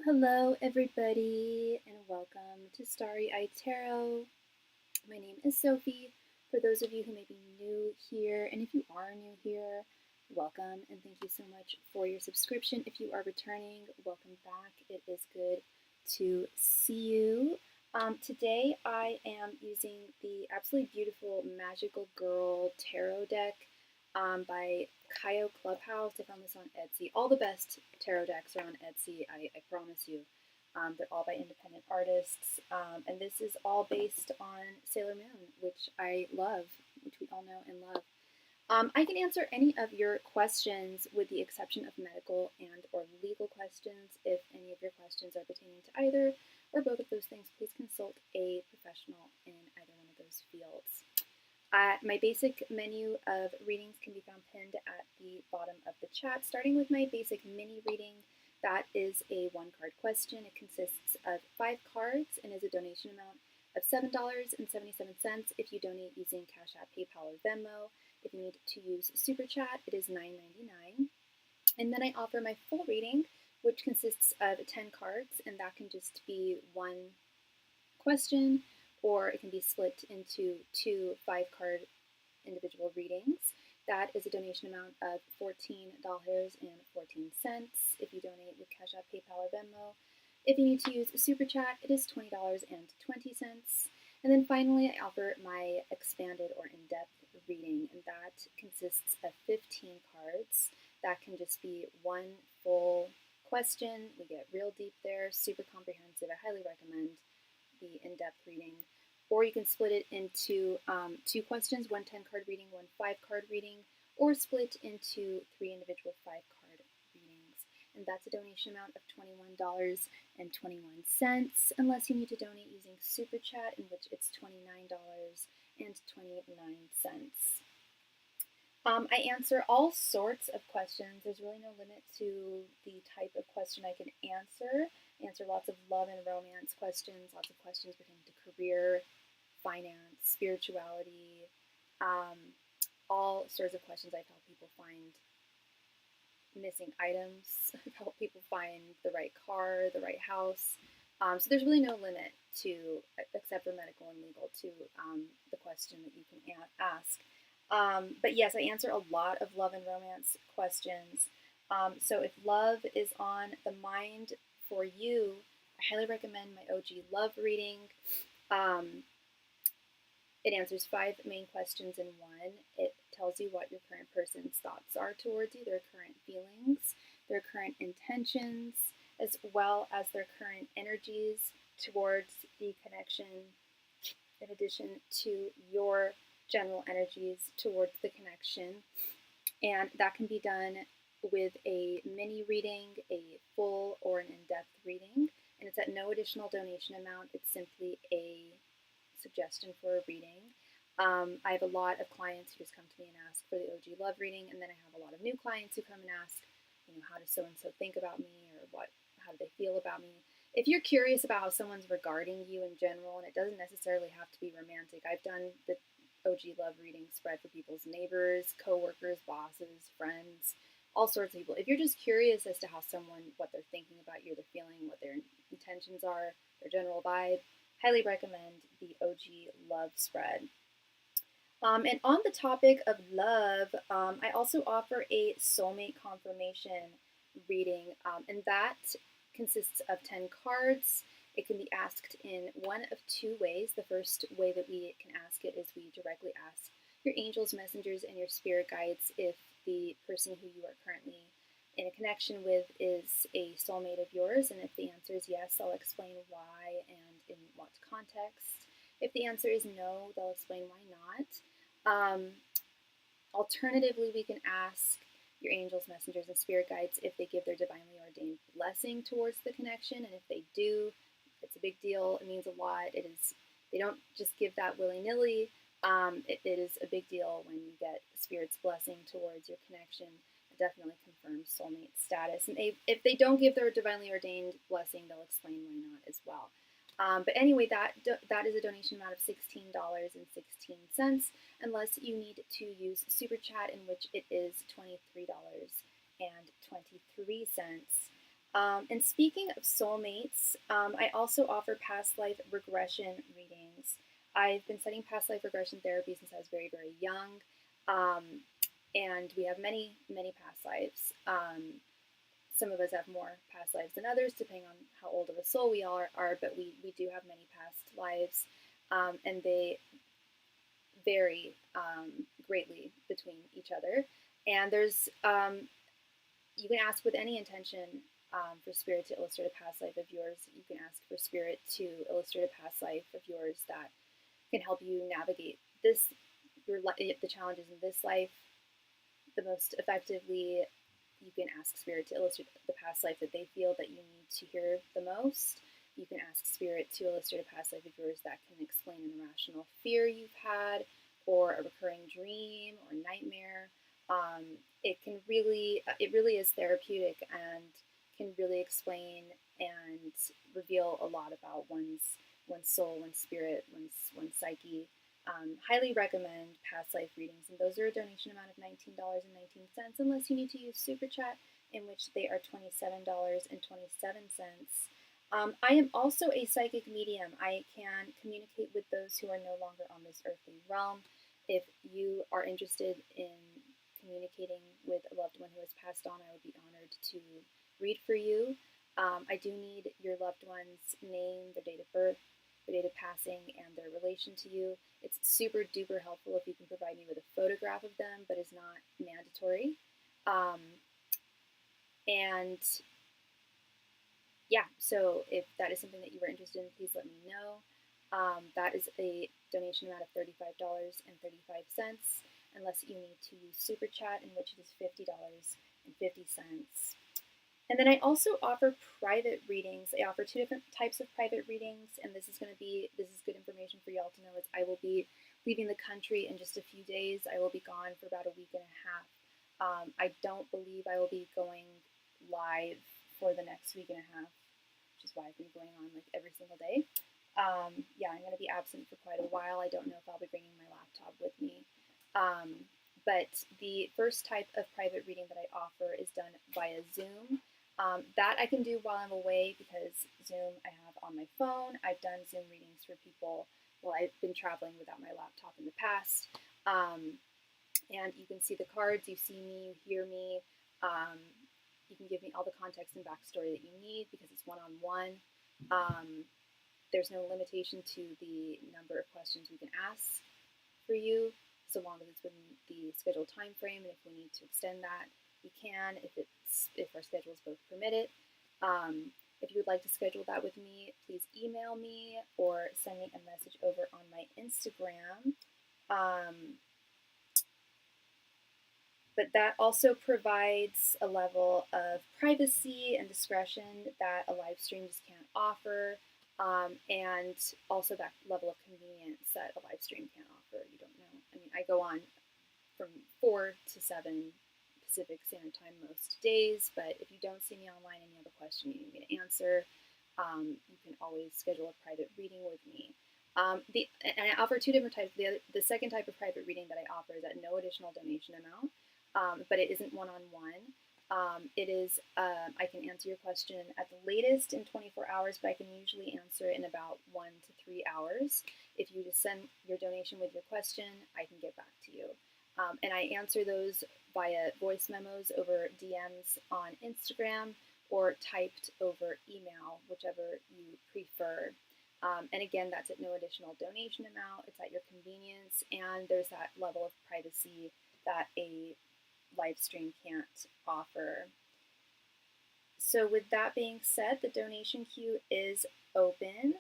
Hello everybody, and welcome to Starry Tarot. My name is Sophie. For those of you who may be new here, and if you are new here, welcome and thank you so much for your subscription. If you are returning, welcome back. It is good to see you. Today I am using the absolutely beautiful Magical Girl Tarot deck by Kaio Clubhouse. I found this on Etsy. All the best tarot decks are on Etsy, I promise you. They're all by independent artists, and this is all based on Sailor Moon, which I love, which we all know and love. I can answer any of your questions with the exception of medical and or legal questions. If any of your questions are pertaining to either or both of those things, please consult a professional in either one of those fields. My basic menu of readings can be found pinned at the bottom of the chat, starting with my basic mini reading. That is a one-card question. It consists of 5 cards and is a donation amount of $7.77 if you donate using Cashapp, PayPal, or Venmo. If you need to use SuperChat, it is $9.99. And then I offer my full reading, which consists of 10 cards, and that can just be one question, or it can be split into 2 5-card individual readings. That is a donation amount of $14.14 if you donate with Cash App, PayPal, or Venmo. If you need to use Super Chat, it is $20.20. And then finally, I offer my expanded or in-depth reading, and that consists of 15 cards. That can just be one full question. We get real deep there, super comprehensive. I highly recommend the in-depth reading. Or you can split it into 2 questions, one 10-card reading, one 5-card reading, or split into 3 individual 5-card readings. And that's a donation amount of $21.21, unless you need to donate using Super Chat, in which it's $29.29. I answer all sorts of questions. There's really no limit to the type of question I can answer. I answer lots of love and romance questions, lots of questions pertaining to career, finance, spirituality, all sorts of questions. I've helped people find missing items. I've helped people find the right car, the right house. So there's really no limit to, except for medical and legal, to the question that you can ask. But yes, I answer a lot of love and romance questions. So if love is on the mind for you, I highly recommend my OG love reading. It answers 5 main questions in one. It tells you what your current person's thoughts are towards you, their current feelings, their current intentions, as well as their current energies towards the connection, in addition to your general energies towards the connection. And that can be done with a mini reading, a full or an in-depth reading, and it's at no additional donation amount. It's simply a suggestion for a reading. I have a lot of clients who just come to me and ask for the OG love reading, and then I have a lot of new clients who come and ask, how does so-and-so think about me, or how do they feel about me? If you're curious about how someone's regarding you in general, and it doesn't necessarily have to be romantic, I've done the OG love reading spread for people's neighbors, coworkers, bosses, friends, all sorts of people. If you're just curious as to how what they're thinking about you, they're feeling, what their intentions are, their general vibe, highly recommend the OG love spread. And on the topic of love, I also offer a soulmate confirmation reading, and that consists of 10 cards. It can be asked in one of 2 ways. The first way that we can ask it is we directly ask your angels, messengers, and your spirit guides if the person who you are currently in a connection with is a soulmate of yours, and if the answer is yes, I'll explain why and in what context. If the answer is no, they'll explain why not. Alternatively, we can ask your angels, messengers, and spirit guides if they give their divinely ordained blessing towards the connection, and if they do, it's a big deal. It means a lot. They don't just give that willy-nilly. It is a big deal when you get Spirit's blessing towards your connection. It definitely confirms soulmate status. And if they don't give their divinely ordained blessing, they'll explain why not as well. But anyway, that is a donation amount of $16.16, unless you need to use Super Chat, in which it is $23.23. And speaking of soulmates, I also offer past life regression readings. I've been studying past life regression therapy since I was very, very young, um, and we have many, many past lives. Some of us have more past lives than others, depending on how old of a soul we are, but we do have many past lives, and they vary greatly between each other. And you can ask with any intention for spirit to illustrate a past life of yours. You can ask for spirit to illustrate a past life of yours that can help you navigate the challenges in this life the most effectively. You can ask spirit to illustrate the past life that they feel that you need to hear the most. You can ask spirit to illustrate a past life of yours that can explain an irrational fear you've had, or a recurring dream or nightmare. It really is therapeutic and can really explain and reveal a lot about one's soul, one's spirit, one's psyche. Highly recommend past life readings, and those are a donation amount of $19.19, unless you need to use SuperChat, in which they are $27.27. I am also a psychic medium. I can communicate with those who are no longer on this earthly realm. If you are interested in communicating with a loved one who has passed on, I would be honored to read for you. I do need your loved one's name, their date of birth, their date of passing, and their relation to you. It's super duper helpful if you can provide me with a photograph of them, but is not mandatory. And yeah, so if that is something that you were interested in, please let me know. That is a donation amount of $35.35, unless you need to use Super Chat, in which it is $50.50. And then I also offer private readings. I offer 2 different types of private readings, and this is good information for y'all to know, as I will be leaving the country in just a few days. I will be gone for about a week and a half. I don't believe I will be going live for the next week and a half, which is why I've been going on like every single day. Yeah, I'm going to be absent for quite a while. I don't know if I'll be bringing my laptop with me. But the first type of private reading that I offer is done via Zoom. That I can do while I'm away, because Zoom I have on my phone. I've done Zoom readings for people while I've been traveling without my laptop in the past. And you can see the cards, you see me, you hear me. You can give me all the context and backstory that you need, because it's one-on-one. There's no limitation to the number of questions we can ask for you, so long as it's within the scheduled time frame. And if we need to extend that, we can, if our schedules both permit it. If you would like to schedule that with me, please email me or send me a message over on my Instagram. But that also provides a level of privacy and discretion that a live stream just can't offer, and also that level of convenience that a live stream can't offer. You don't know. I mean, I go on from 4 to 7 Pacific Standard Time most days, but if you don't see me online and you have a question you need me to answer, you can always schedule a private reading with me. And I offer 2 different types. The second type of private reading that I offer is at no additional donation amount, but it isn't one-on-one. It is, I can answer your question at the latest in 24 hours, but I can usually answer it in about 1 to 3 hours. If you just send your donation with your question, I can get back to you. And I answer those via voice memos over DMs on Instagram, or typed over email, whichever you prefer. And again, that's at no additional donation amount. It's at your convenience, and there's that level of privacy that a live stream can't offer. So with that being said, the donation queue is open.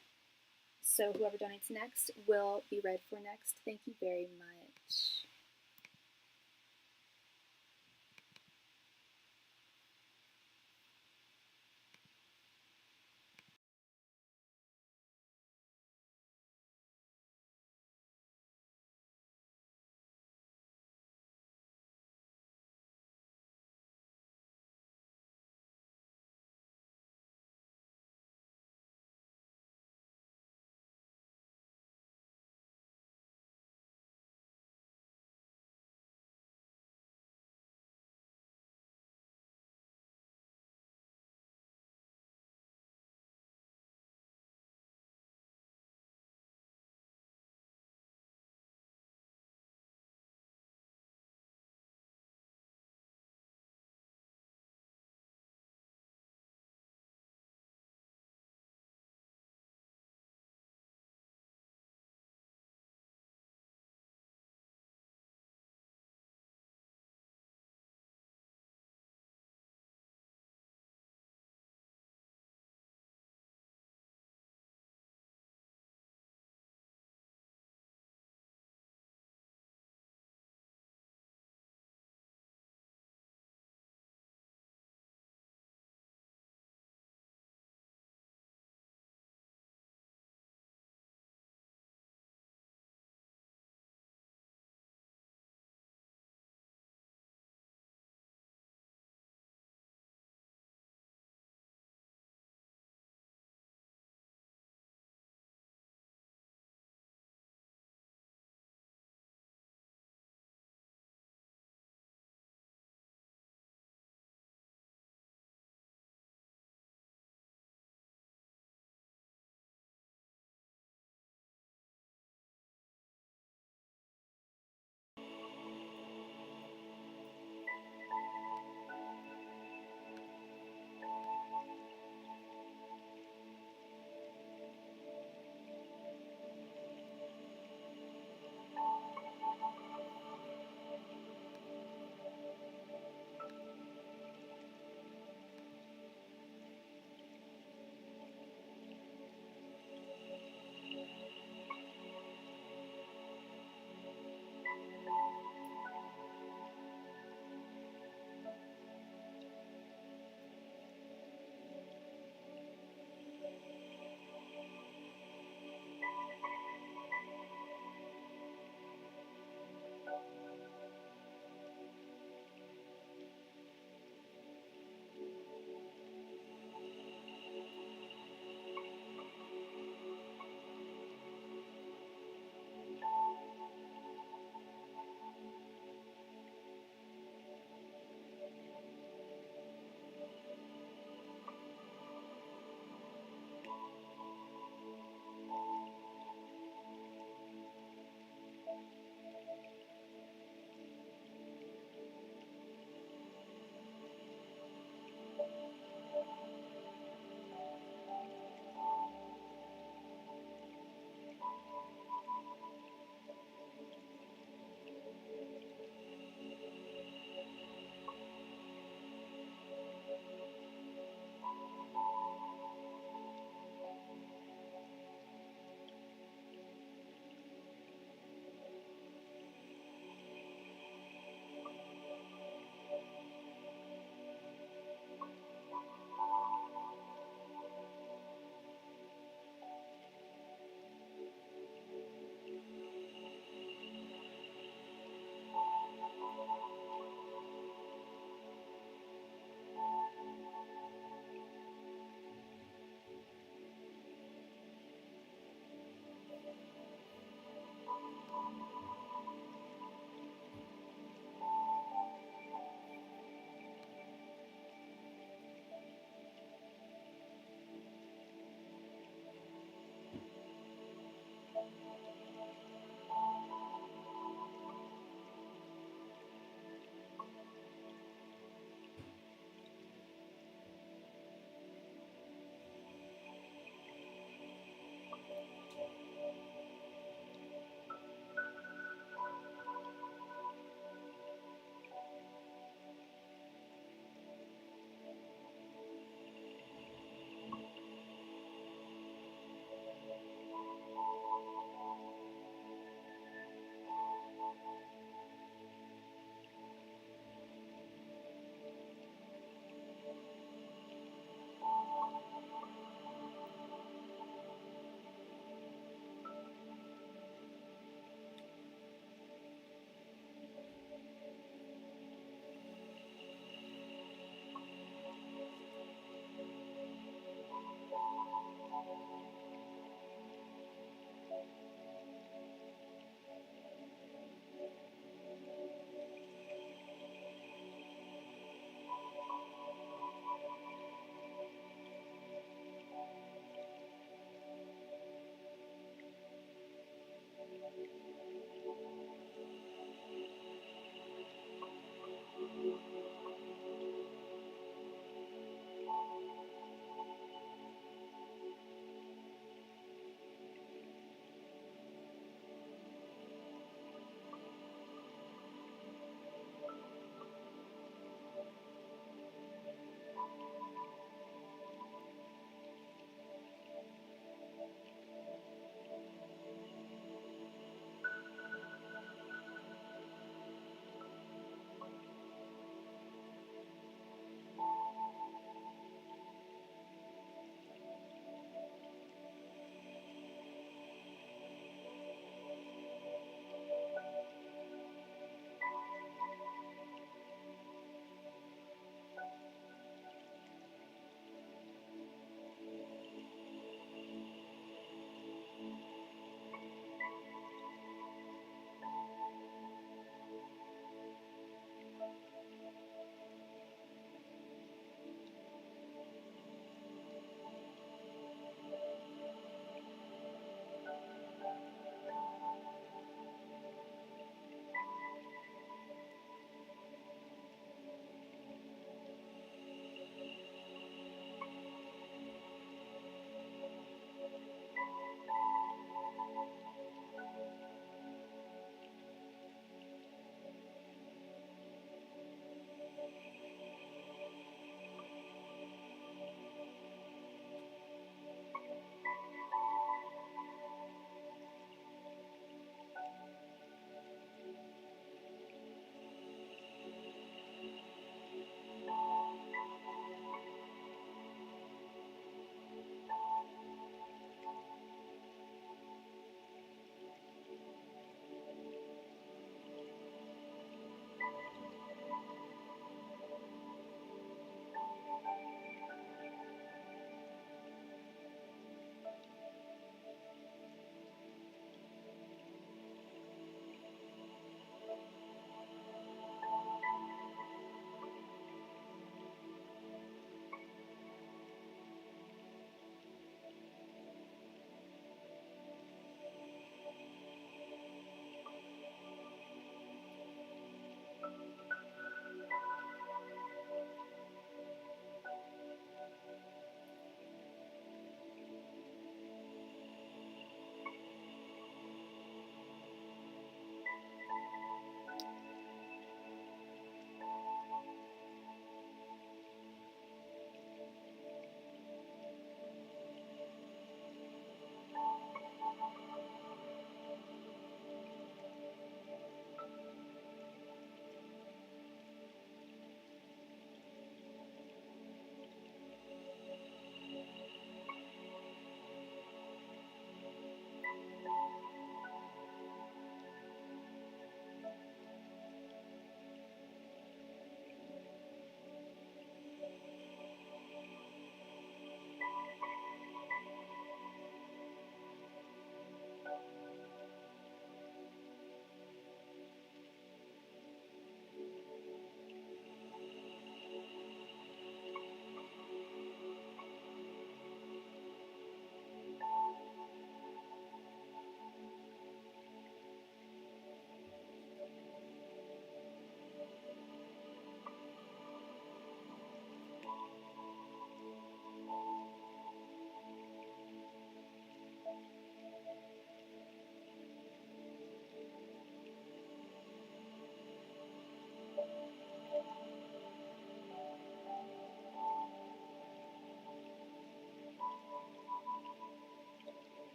So whoever donates next will be read for next. Thank you very much.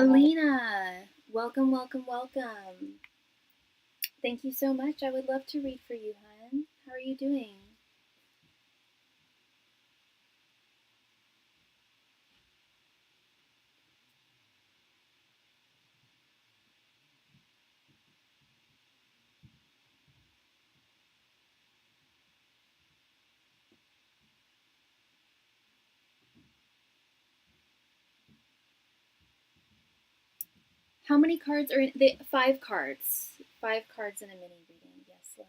Alina, welcome, welcome, welcome. Thank you so much. I would love to read for you, hon. How are you doing? How many cards are in? 5 cards. 5 cards in a mini reading. Yes, love.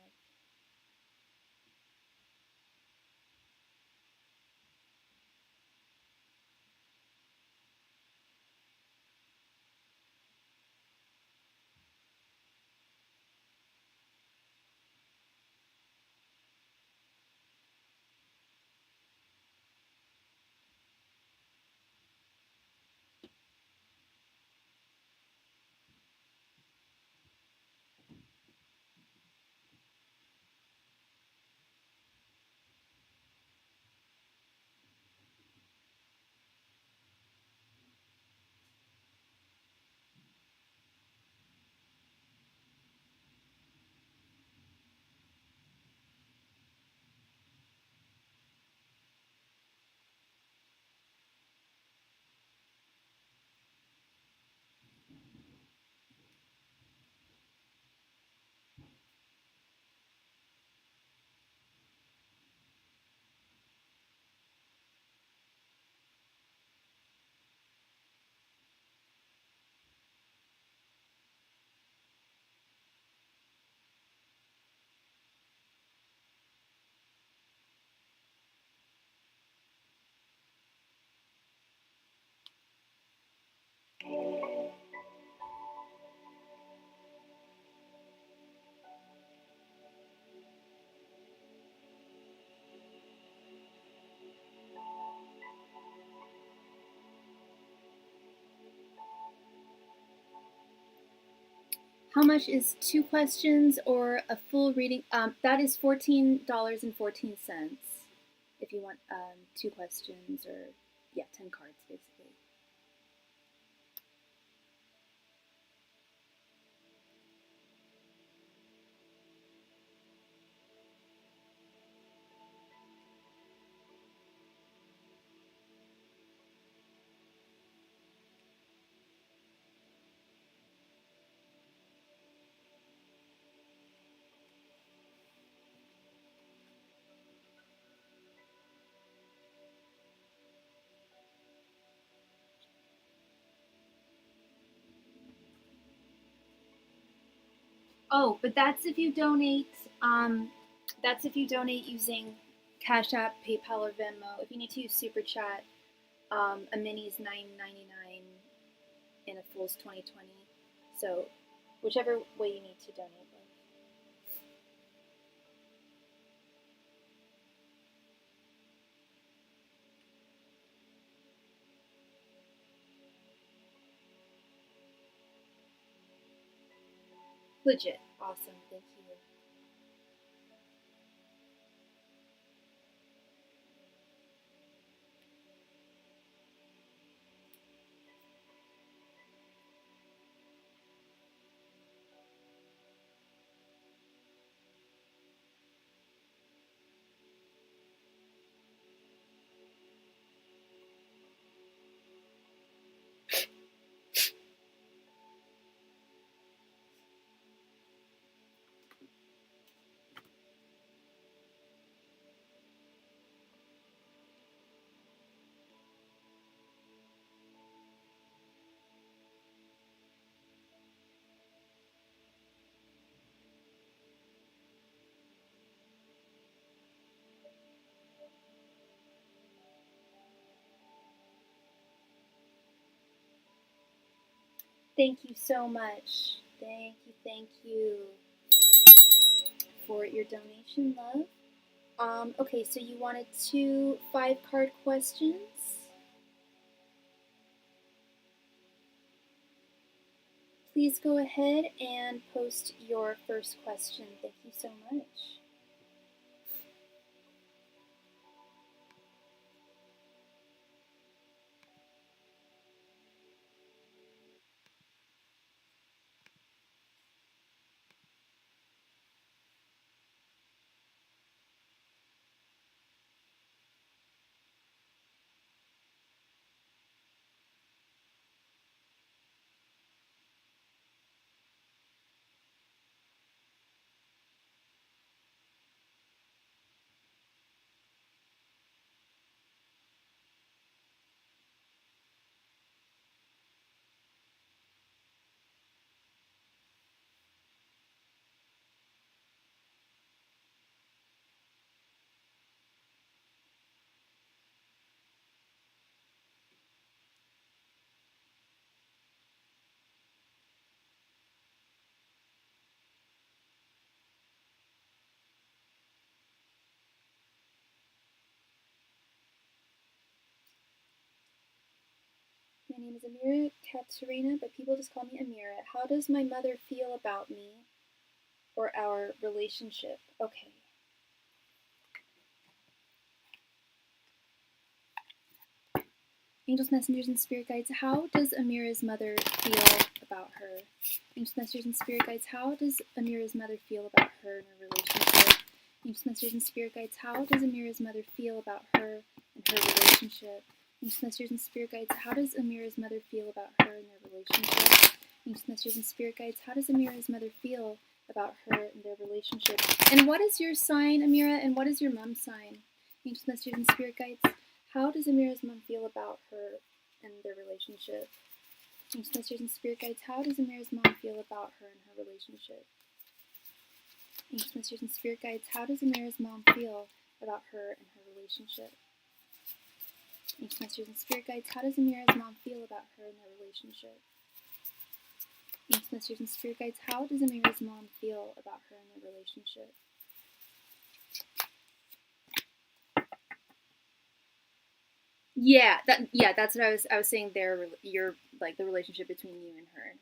How much is 2 questions or a full reading? That is $14.14 if you want 2 questions or, yeah, 10 cards basically. Oh, but that's if you donate. That's if you donate using Cashapp, PayPal, or Venmo. If you need to use SuperChat, a mini is $9.99 and a full is $20.20. So, whichever way you need to donate. Legit. Awesome. Thank you. Thank you so much. Thank you for your donation, love. Okay, so you wanted 2 5-card questions. Please go ahead and post your first question. Thank you so much. My name is Amira Katerina, but people just call me Amira. How does my mother feel about me or our relationship? Okay. Angels, messengers, and spirit guides, how does Amira's mother feel about her? Angels, messengers, and spirit guides, how does Amira's mother feel about her and her relationship? Angels, messengers, and spirit guides, how does Amira's mother feel about her and her relationship? Angels, messengers, and spirit guides, how does Amira's mother feel about her and their relationship? Angels, messengers, and spirit guides, how does Amira's mother feel about her and their relationship? And what is your sign, Amira, and what is your mom's sign? Angels, messengers, and spirit guides, how does Amira's mom feel about her and their relationship? Angels, messengers, and spirit guides, how does Amira's mom feel about her and her relationship? Angels, messengers, and spirit guides, how does Amira's mom feel about her and her relationship? Angels, messengers, and spirit guides, how does Amira's mom feel about her and their relationship? Angels, messengers, and spirit guides, how does Amira's mom feel about her and their relationship? Yeah, that's what I was saying there. Your like the relationship between you and her.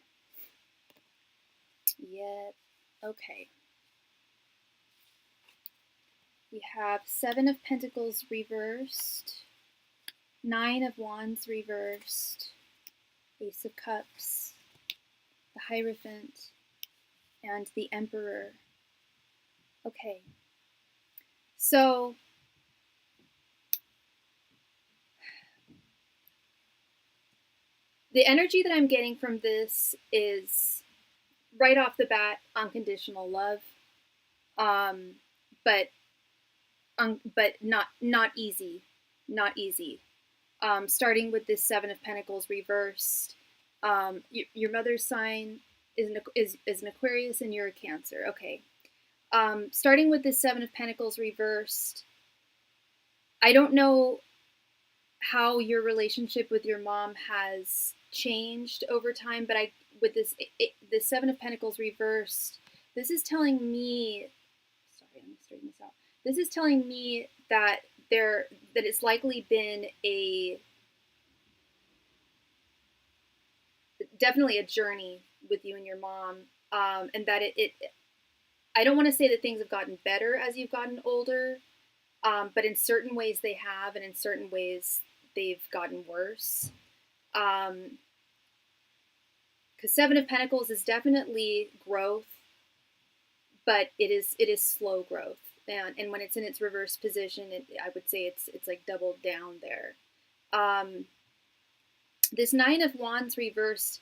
Yep. Okay. We have 7 of Pentacles reversed, 9 of Wands reversed, Ace of Cups, the Hierophant, and the Emperor. Okay. So the energy that I'm getting from this is right off the bat unconditional love, but not easy, not easy. Starting with this 7 of Pentacles reversed, your mother's sign is an Aquarius and you're a Cancer. Okay. Starting with this 7 of Pentacles reversed, I don't know how your relationship with your mom has changed over time, but with this 7 of Pentacles reversed, this is telling me, sorry, let me straighten this out. This is telling me that it's likely been definitely a journey with you and your mom, and that I don't want to say that things have gotten better as you've gotten older, but in certain ways they have, and in certain ways they've gotten worse. Because 7 of Pentacles is definitely growth, but it is slow growth, and when it's in its reverse position, I would say it's like doubled down there. This 9 of Wands reversed.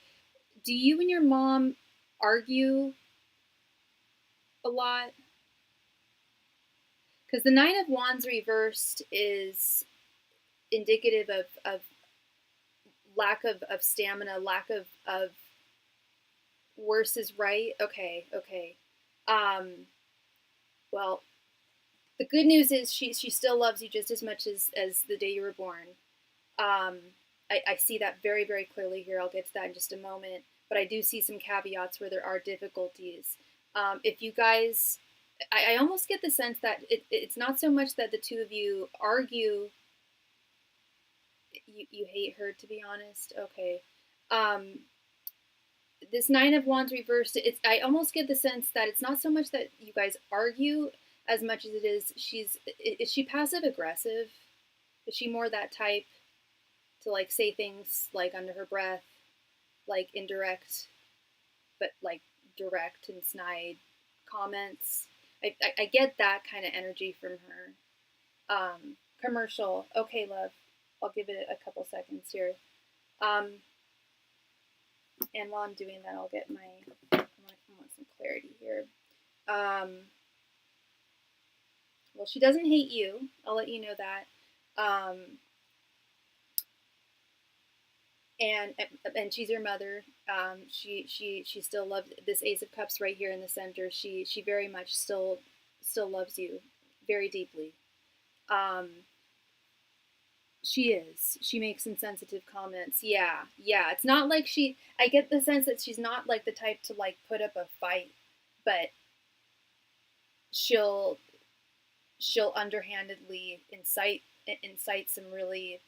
Do you and your mom argue a lot? Because the 9 of Wands reversed is indicative of lack of stamina, lack of worse is right. Okay. Well, the good news is she still loves you just as much as the day you were born. I see that very, very clearly here. I'll get to that in just a moment. But I do see some caveats where there are difficulties. If you guys, I almost get the sense that it's not so much that the two of you argue. You hate her, to be honest. Okay. This 9 of Wands reversed, I almost get the sense that it's not so much that you guys argue as much as it is is she passive aggressive? Is she more that type to like say things like under her breath, like indirect, but like direct and snide comments? I get that kind of energy from her. Commercial. Okay, love. I'll give it a couple seconds here. And while I'm doing that, I'll get I want some clarity here. Well, she doesn't hate you. I'll let you know that. And she's your mother. She still loves this Ace of Cups right here in the center. She very much still loves you very deeply. She is. She makes insensitive comments. Yeah. It's not like I get the sense that she's not like the type to like put up a fight, but she'll underhandedly incite some really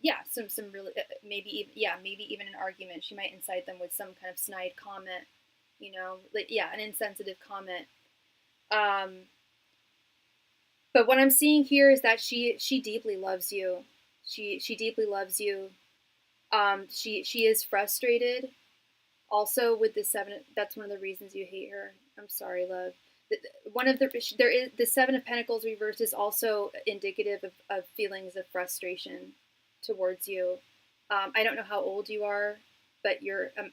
yeah, some really maybe even an argument. She might incite them with some kind of snide comment, like an insensitive comment. But what I'm seeing here is that she deeply loves you. She deeply loves you. She is frustrated. Also, with the seven, that's one of the reasons you hate her. I'm sorry, love. One of there is the Seven of Pentacles reversed is also indicative of feelings of frustration towards you. I don't know how old you are, but you're an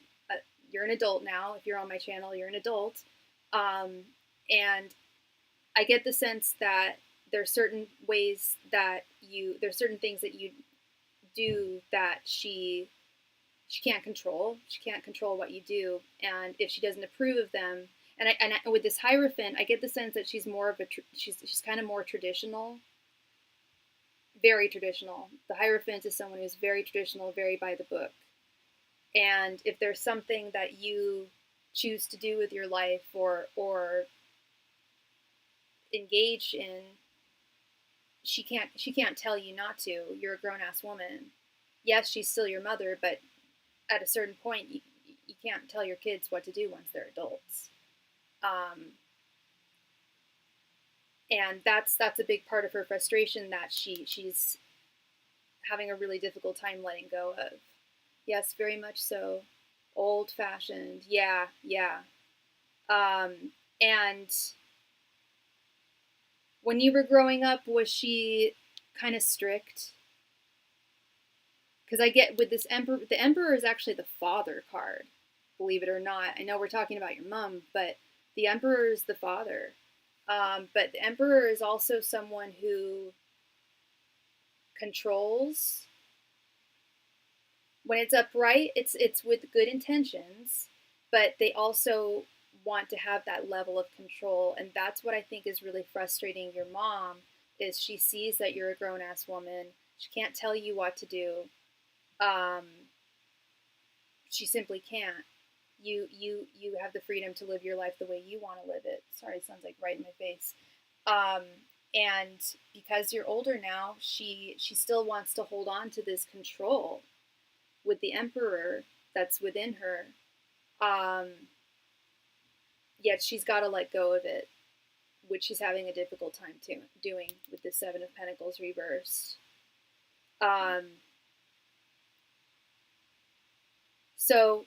adult now. If you're on my channel, you're an adult, and I get the sense that there's certain ways that there's certain things that you do that she can't control. She can't control what you do, and if she doesn't approve of them, and with this Hierophant, I get the sense that she's more of she's kind of more traditional, very traditional. The Hierophant is someone who's very traditional, very by the book, and if there's something that you choose to do with your life or engage in, she can't tell you not to. You're a grown-ass woman. Yes, she's still your mother, but at a certain point, you can't tell your kids what to do once they're adults. And that's a big part of her frustration, that she's having a really difficult time letting go of. Yes, very much so. Old-fashioned. Yeah. And when you were growing up, was she kind of strict? Because I get with this Emperor, the Emperor is actually the father card, believe it or not. I know we're talking about your mom, but the Emperor is the father. But the Emperor is also someone who controls. When it's upright, it's with good intentions, but they also want to have that level of control, and that's what I think is really frustrating your mom. Is she sees that you're a grown-ass woman, she can't tell you what to do. She simply can't. You have the freedom to live your life the way you want to live it. Sorry, it sounds like right in my face. And because you're older now, she still wants to hold on to this control with the Emperor that's within her. Yet she's got to let go of it, which she's having a difficult time doing with the Seven of Pentacles reversed. So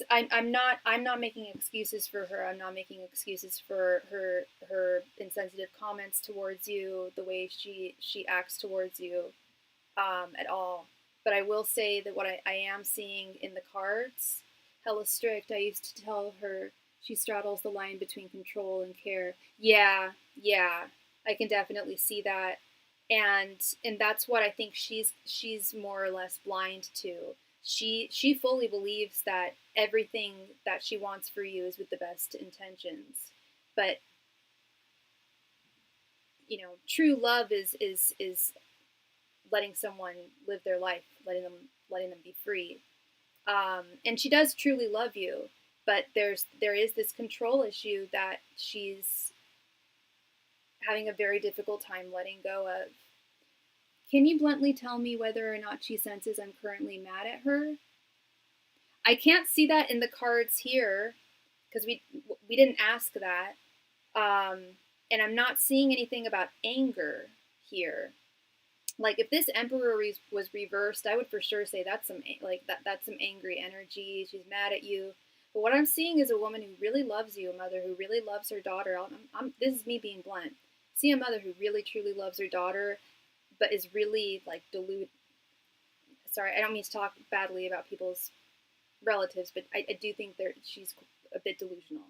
I'm not making excuses for her. I'm not making excuses for her insensitive comments towards you, the way she acts towards you, at all. But I will say that what I am seeing in the cards, hella strict. I used to tell her she straddles the line between control and care. Yeah, I can definitely see that, and that's what I think she's more or less blind to. She fully believes that everything that she wants for you is with the best intentions, but true love is letting someone live their life, letting them be free. And she does truly love you, but there is this control issue that she's having a very difficult time letting go of. Can you bluntly tell me whether or not she senses I'm currently mad at her? I can't see that in the cards here, because we didn't ask that. And I'm not seeing anything about anger here. Like, if this Emperor was reversed, I would for sure say that's that's some angry energy. She's mad at you. But what I'm seeing is a woman who really loves you, a mother who really loves her daughter. This is me being blunt. See a mother who really truly loves her daughter, but is really like deluded. Sorry, I don't mean to talk badly about people's relatives, but I do think she's a bit delusional.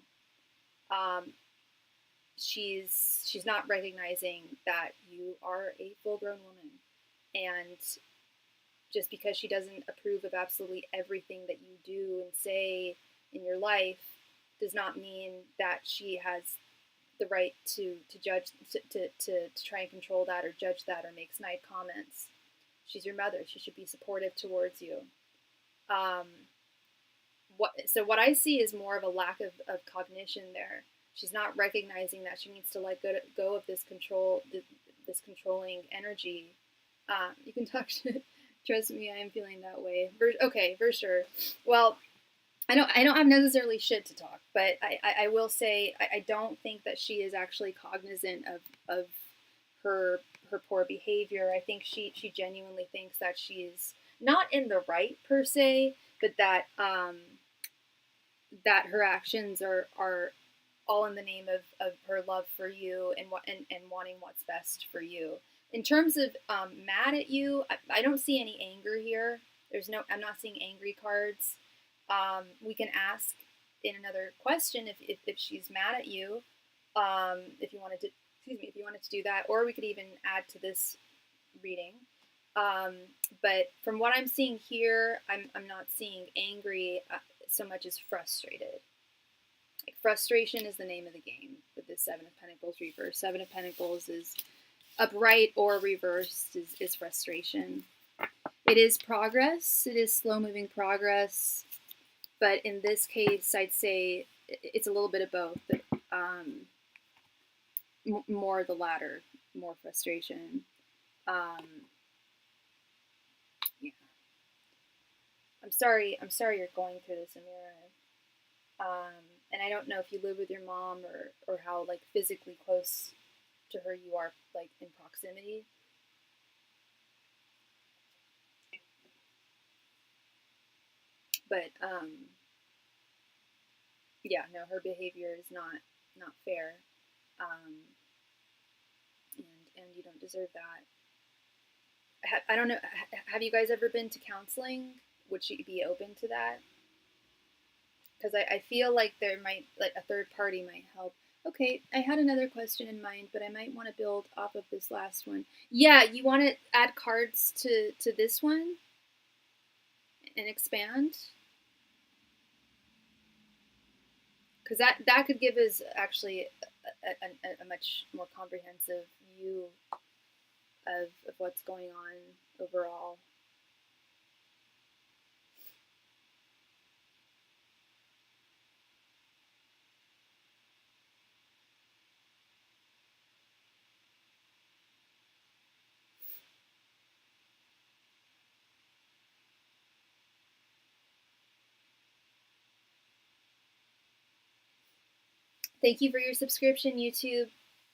She's not recognizing that you are a full-grown woman, and just because she doesn't approve of absolutely everything that you do and say in your life does not mean that she has the right to judge, to try and control that or judge that or make snide comments. She's your mother. She should be supportive towards you. So what I see is more of a lack of cognition there. She's not recognizing that she needs to let go of this controlling energy. You can talk to Trust me, I am feeling that way. Okay, for sure. Well, I don't have necessarily shit to talk, but I will say I don't think that she is actually cognizant of her her poor behavior. I think she genuinely thinks that she's not in the right per se, but that that her actions are all in the name of her love for you and and wanting what's best for you. In terms of mad at you, I don't see any anger here. I'm not seeing angry cards. We can ask in another question if she's mad at you. If you wanted to, excuse me, if you wanted to do that, or we could even add to this reading. But from what I'm seeing here, I'm not seeing angry so much as frustrated. Like frustration is the name of the game with the Seven of Pentacles reversed. Seven of Pentacles is upright or reversed is frustration. It is progress. It is slow moving progress. But in this case, I'd say it's a little bit of both. But more the latter, more frustration. Yeah. I'm sorry you're going through this, Amira. And I don't know if you live with your mom or how like physically close to her you are, like in proximity. But yeah, no, her behavior is not fair, and you don't deserve that. I don't know. Have you guys ever been to counseling? Would she be open to that? Because I feel like there might, like a third party might help. Okay, I had another question in mind, but I might want to build off of this last one. Yeah, you want to add cards to this one and expand? Because that could give us actually a much more comprehensive view of what's going on overall. Thank you for your subscription, YouTube.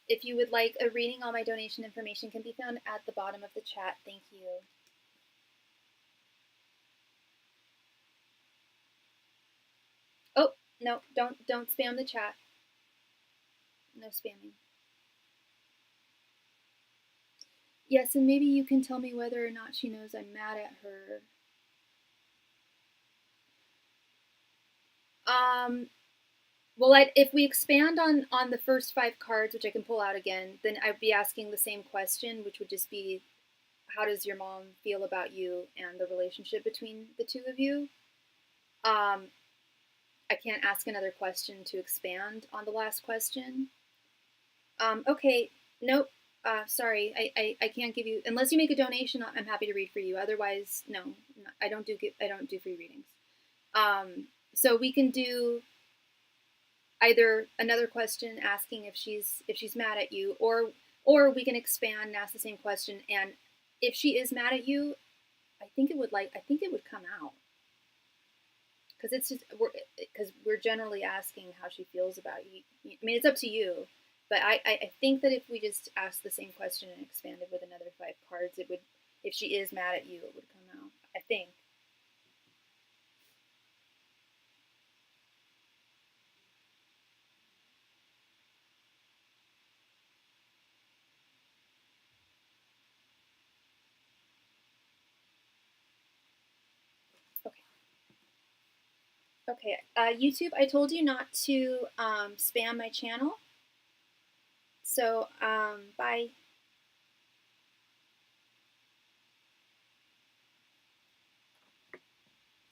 If you would like a reading, all my donation information can be found at the bottom of the chat. Thank you. Oh, no, don't spam the chat. No spamming. Yes, and maybe you can tell me whether or not she knows I'm mad at her. Well, if we expand on the first 5 cards, which I can pull out again, then I'd be asking the same question, which would just be, how does your mom feel about you and the relationship between the two of you? I can't ask another question to expand on the last question. Okay, nope. Sorry, I can't give you, unless you make a donation. I'm happy to read for you. Otherwise, no, I don't do free readings. So we can do either another question asking if she's mad at you, or we can expand and ask the same question. And if she is mad at you, I think it would come out, because it's just we're generally asking how she feels about you. I mean, it's up to you, but I think that if we just ask the same question and expanded with another 5 cards, it would, if she is mad at you, it would come out, I think. Okay, YouTube, I told you not to spam my channel. So, bye. Ay,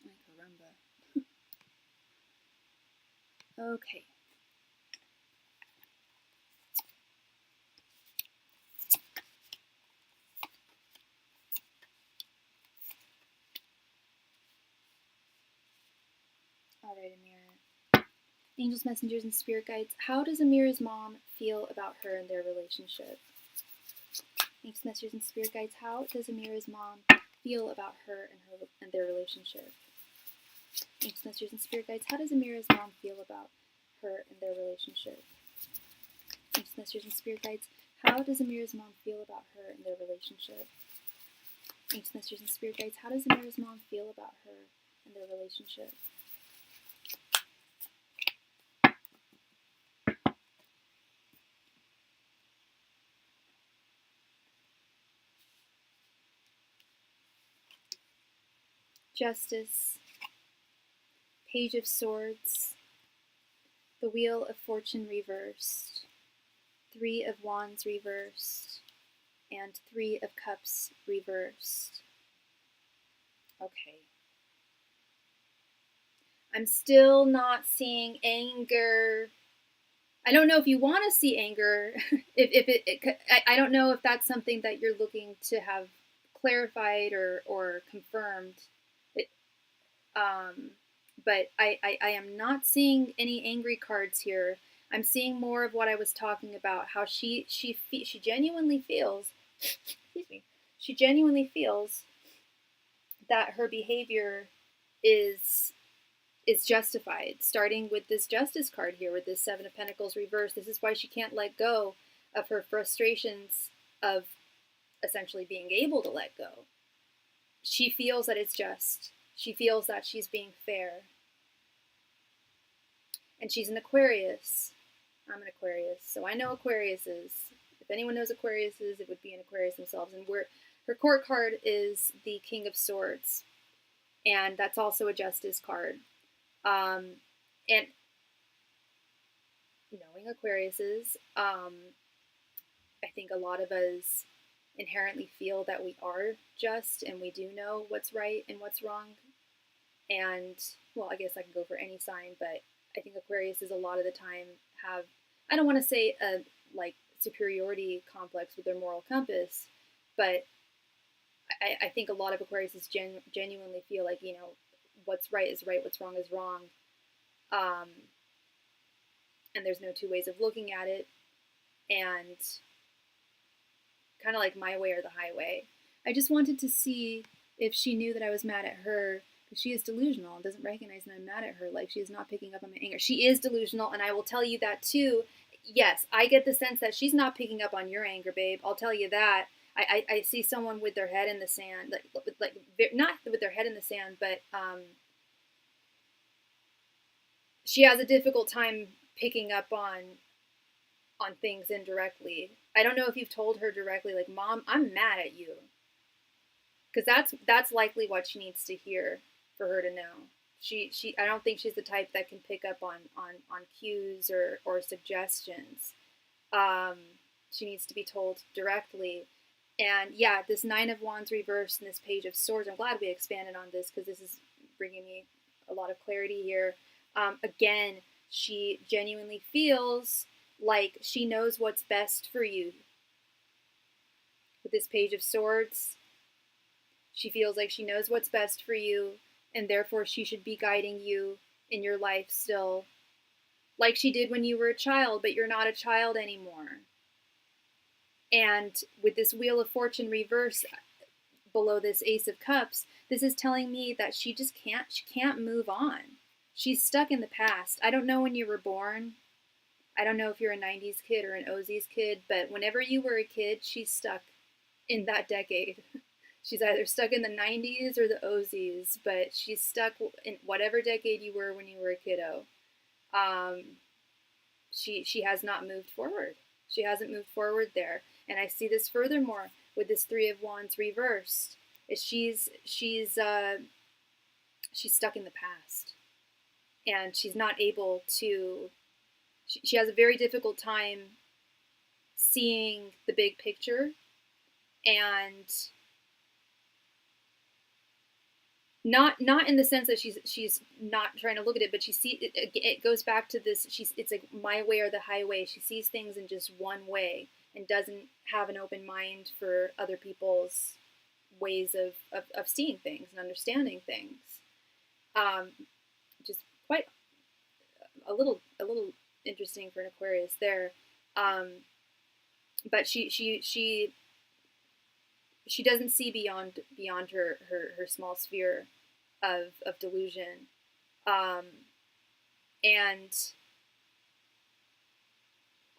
caramba. Okay. All right, Amira. Angels, messengers, and spirit guides. How does Amira's mom feel about her and their relationship? Angels, messengers, and spirit guides. How does Amira's mom feel about her and their relationship? Ancient messages and spirit guides, how does Amira's mom feel about her and their relationship? Ancient messages and spirit guides, how does Amira's mom feel about her and their relationship? Ancient messages and spirit guides, how does Amira's mom feel about her and their relationship? Justice, Page of Swords, the Wheel of Fortune reversed, Three of Wands reversed, and Three of Cups reversed. Okay. I'm still not seeing anger. I don't know if you want to see anger. I don't know if that's something that you're looking to have clarified or confirmed. But I am not seeing any angry cards here. I'm seeing more of what I was talking about. How she genuinely feels. Excuse me. She genuinely feels that her behavior is justified. Starting with this Justice card here, with this Seven of Pentacles reversed. This is why she can't let go of her frustrations of essentially being able to let go. She feels that it's just. She feels that she's being fair. And she's an Aquarius. I'm an Aquarius, so I know Aquariuses. If anyone knows Aquariuses, it would be an Aquarius themselves. And her court card is the King of Swords, and that's also a Justice card. And knowing Aquariuses, I think a lot of us inherently feel that we are just and we do know what's right and what's wrong. And, well, I guess I can go for any sign, but I think Aquariuses a lot of the time have, I don't want to say a, like, superiority complex with their moral compass, but I think a lot of Aquariuses genuinely feel like, you know, what's right is right, what's wrong is wrong. And there's no two ways of looking at it. And kind of like my way or the highway. I just wanted to see if she knew that I was mad at her, because she is delusional and doesn't recognize that I'm mad at her. Like, she is not picking up on my anger. She is delusional, and I will tell you that too. Yes, I get the sense that she's not picking up on your anger, babe. I'll tell you that. I see someone with their head in the sand, like not with their head in the sand, but she has a difficult time picking up on things indirectly. I don't know if you've told her directly, like, Mom, I'm mad at you. Because that's likely what she needs to hear for her to know. I don't think she's the type that can pick up on cues or suggestions. She needs to be told directly. And yeah, this Nine of Wands reversed and this Page of Swords, I'm glad we expanded on this because this is bringing me a lot of clarity here. Again, she genuinely feels like she knows what's best for you. With this Page of Swords, she feels like she knows what's best for you, and therefore she should be guiding you in your life still, like she did when you were a child, but you're not a child anymore. And with this Wheel of Fortune reverse below this Ace of Cups, this is telling me that she can't move on. She's stuck in the past. I don't know when you were born. I don't know if you're a 90s kid or an Ozies kid, but whenever you were a kid, she's stuck in that decade. She's either stuck in the 90s or the Ozies, but she's stuck in whatever decade you were when you were a kiddo. She has not moved forward. She hasn't moved forward there. And I see this furthermore with this Three of Wands reversed. She's stuck in the past. And she's not able to, she has a very difficult time seeing the big picture, and not in the sense that she's not trying to look at it, but it goes back to this, it's like my way or the highway. She sees things in just one way and doesn't have an open mind for other people's ways of seeing things and understanding things. Just quite a little interesting for an Aquarius there. But she she doesn't see beyond her small sphere of delusion. And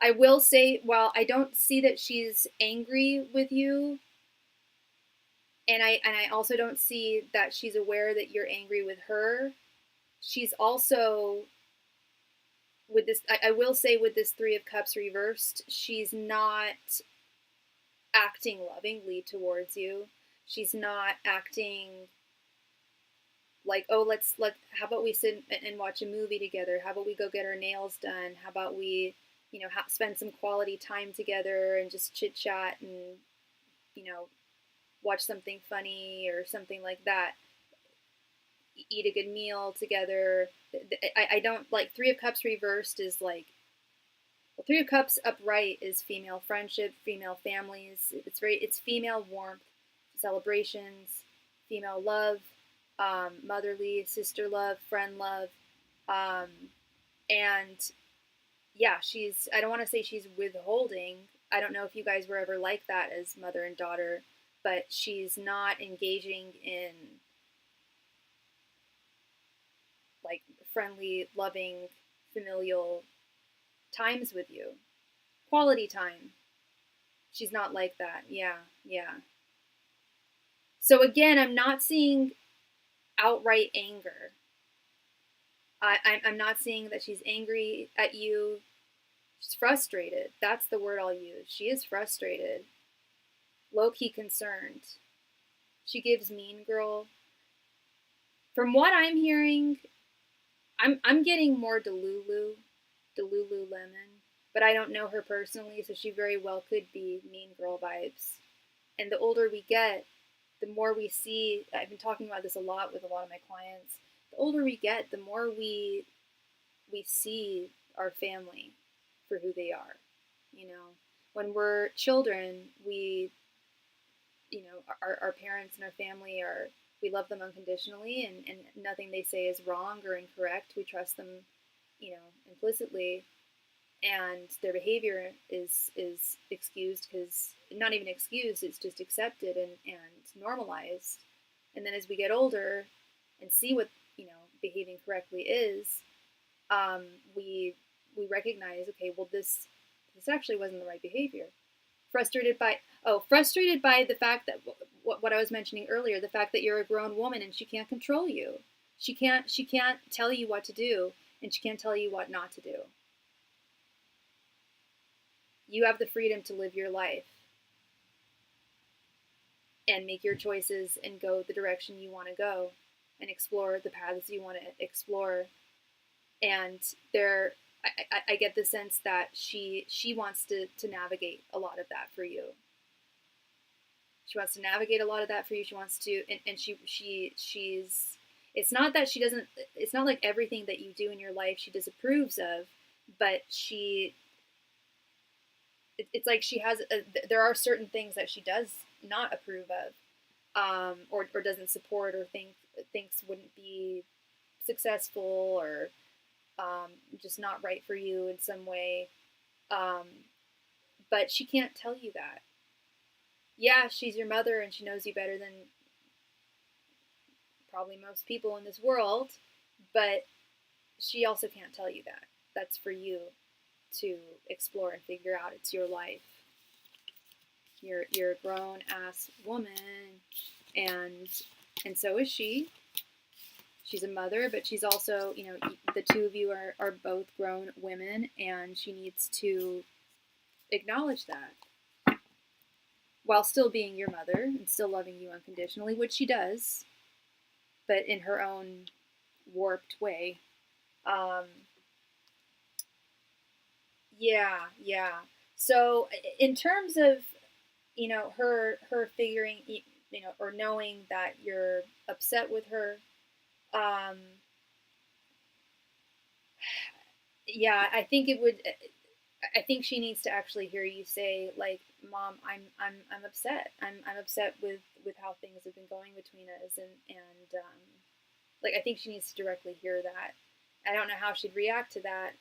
I will say, while I don't see that she's angry with you, and I also don't see that she's aware that you're angry with her, she's also, with this, I will say, with this Three of Cups reversed, she's not acting lovingly towards you. She's not acting like, oh, how about we sit and watch a movie together? How about we go get our nails done? How about we, spend some quality time together and just chit chat and, watch something funny or something like that. Eat a good meal together. I don't like Three of Cups reversed is like, well, Three of Cups upright is female friendship, female families. It's female warmth, celebrations, female love, motherly, sister love, friend love, and yeah, I don't want to say she's withholding. I don't know if you guys were ever like that as mother and daughter, but she's not engaging in like friendly, loving, familial times with you. Quality time. She's not like that. Yeah, yeah. So again, I'm not seeing outright anger. I'm not seeing that she's angry at you. She's frustrated. That's the word I'll use. She is frustrated. Low-key concerned. She gives mean girl. From what I'm hearing, I'm getting more Delulu Lemon, but I don't know her personally, so she very well could be mean girl vibes. And the older we get, the more we see. I've been talking about this a lot with a lot of my clients. The older we get, the more we see our family for who they are. When we're children, our parents and our family we love them unconditionally, and nothing they say is wrong or incorrect. We trust them, implicitly, and their behavior is excused, because not even excused, it's just accepted and normalized. And then as we get older and see what behaving correctly is, we recognize, okay, well, this actually wasn't the right behavior. Frustrated by the fact that what I was mentioning earlier, the fact that you're a grown woman and she can't control you. She can't tell you what to do, and she can't tell you what not to do. You have the freedom to live your life and make your choices and go the direction you want to go and explore the paths you want to explore. And I get the sense that she wants to navigate a lot of that for you. She wants to navigate a lot of that for you. She wants to, and she's, it's not that she doesn't, it's not like everything that you do in your life she disapproves of, but it's like she has, there are certain things that she does not approve of, or doesn't support, or thinks wouldn't be successful, or just not right for you in some way. But she can't tell you that. Yeah, she's your mother and she knows you better than probably most people in this world, but she also can't tell you that. That's for you to explore and figure out. It's your life. You're a grown ass woman, and so is she. She's a mother, but she's also, the two of you are both grown women, and she needs to acknowledge that while still being your mother and still loving you unconditionally, which she does, but in her own warped way. Yeah. So in terms of, her figuring, or knowing that you're upset with her, yeah, I think it would. I think she needs to actually hear you say, like, "Mom, I'm upset. I'm upset with how things have been going between us," and like, I think she needs to directly hear that. I don't know how she'd react to that,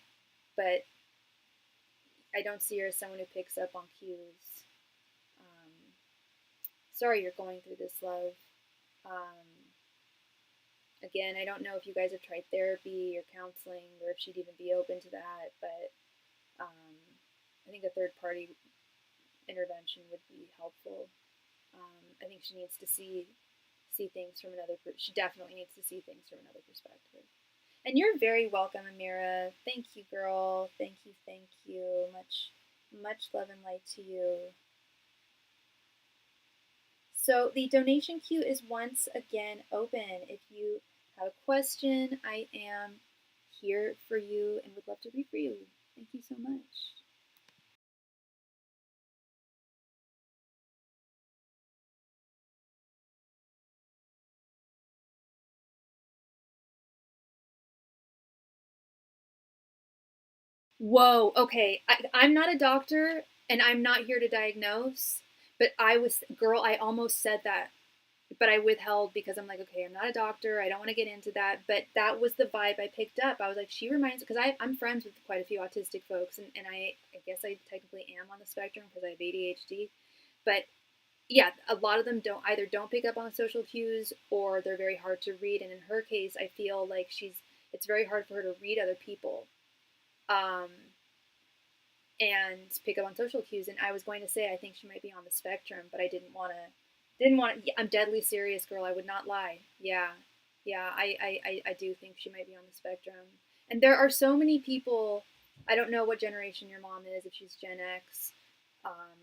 but I don't see her as someone who picks up on cues. sorry you're going through this, love. Again, I don't know if you guys have tried therapy or counseling or if she'd even be open to that, but I think a third party intervention would be helpful. I think she needs to see things from another. She definitely needs to see things from another perspective. And you're very welcome, Amira. Thank you, girl. Thank you, thank you. Much love and light to you. So the donation queue is once again open. If you have a question, I am here for you and would love to read for you. Thank you so much. Whoa, okay. I'm not a doctor and I'm not here to diagnose, but I almost said that, but I withheld because I'm like, okay, I'm not a doctor. I don't want to get into that. But that was the vibe I picked up. I was like, she reminds, because I'm friends with quite a few autistic folks, and I guess I technically am on the spectrum because I have ADHD. But yeah, a lot of them don't pick up on social cues or they're very hard to read. And in her case, I feel like it's very hard for her to read other people. And pick up on social cues. And I was going to say I think she might be on the spectrum, but I didn't want to. I'm deadly serious, girl. I would not lie. Yeah, I do think she might be on the spectrum. And there are so many people. I don't know what generation your mom is, if she's Gen X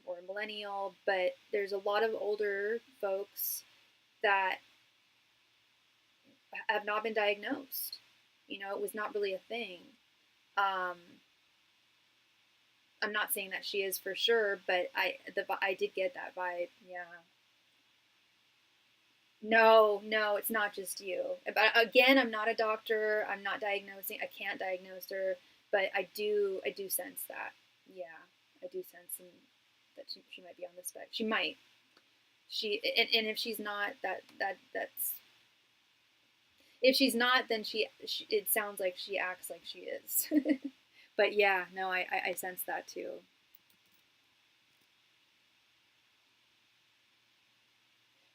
or millennial, but there's a lot of older folks that have not been diagnosed. You know, it was not really a thing. Um, I'm not saying that she is for sure, but I did get that vibe. Yeah. No, it's not just you. But again, I'm not a doctor. I'm not diagnosing. I can't diagnose her, but I do sense that. Yeah, I do sense that she might be on the spec. She might. And if she's not, that's if she's not, then she it sounds like she acts like she is. But yeah, no, I sense that too.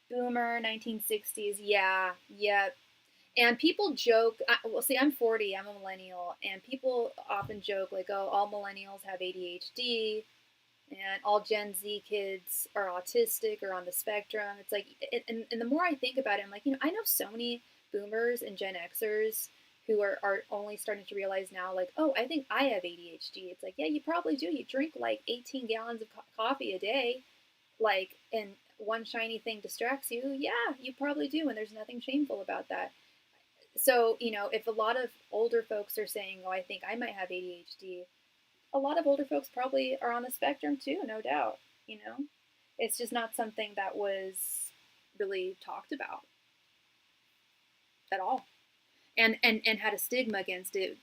Boomer, 1960s. Yeah, yep. And people joke, well, see, I'm 40, I'm a millennial, and people often joke, like, oh, all millennials have ADHD, and all Gen Z kids are autistic or on the spectrum. It's like, and the more I think about it, I'm like, I know so many boomers and Gen Xers who are only starting to realize now, like, oh, I think I have ADHD. It's like, yeah, you probably do. You drink like 18 gallons of coffee a day, like, and one shiny thing distracts you. Yeah, you probably do, and there's nothing shameful about that. So, if a lot of older folks are saying, oh, I think I might have ADHD, a lot of older folks probably are on the spectrum too, no doubt. You know, it's just not something that was really talked about at all, and had a stigma against it.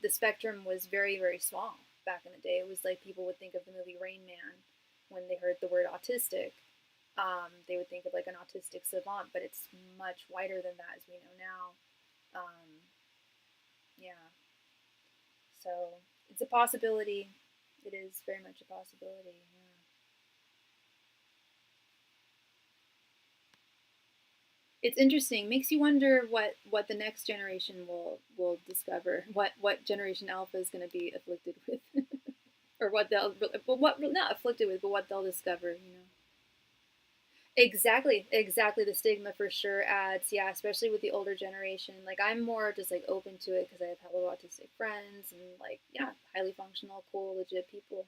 The spectrum was very, very small back in the day. It was like people would think of the movie Rain Man when they heard the word autistic. They would think of like an autistic savant, but it's much wider than that, as we know now. Yeah, so it's a possibility. It is very much a possibility. Yeah. It's interesting. Makes you wonder what the next generation will discover. What generation Alpha is going to be afflicted with, or what they'll, but what not afflicted with, but what they'll discover. Exactly. The stigma for sure adds, yeah, especially with the older generation. Like I'm more just like open to it because I have hello autistic friends and like yeah, highly functional, cool, legit people.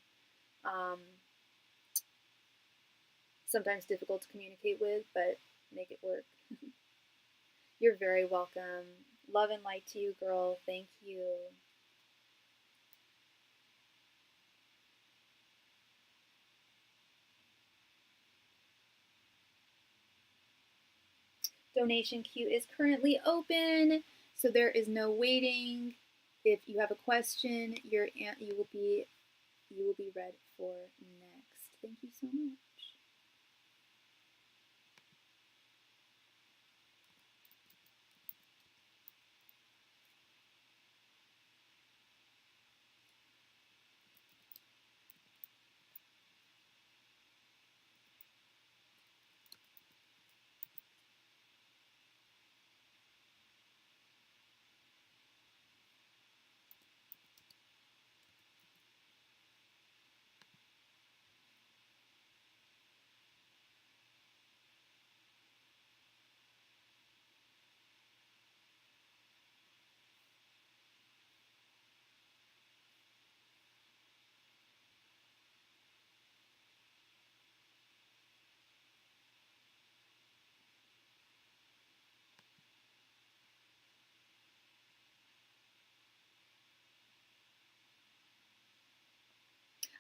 Um, Sometimes difficult to communicate with, but make it work. You're very welcome. Love and light to you, girl. Thank you. Donation queue is currently open, so there is no waiting. If you have a question, you will be read for next. Thank you so much.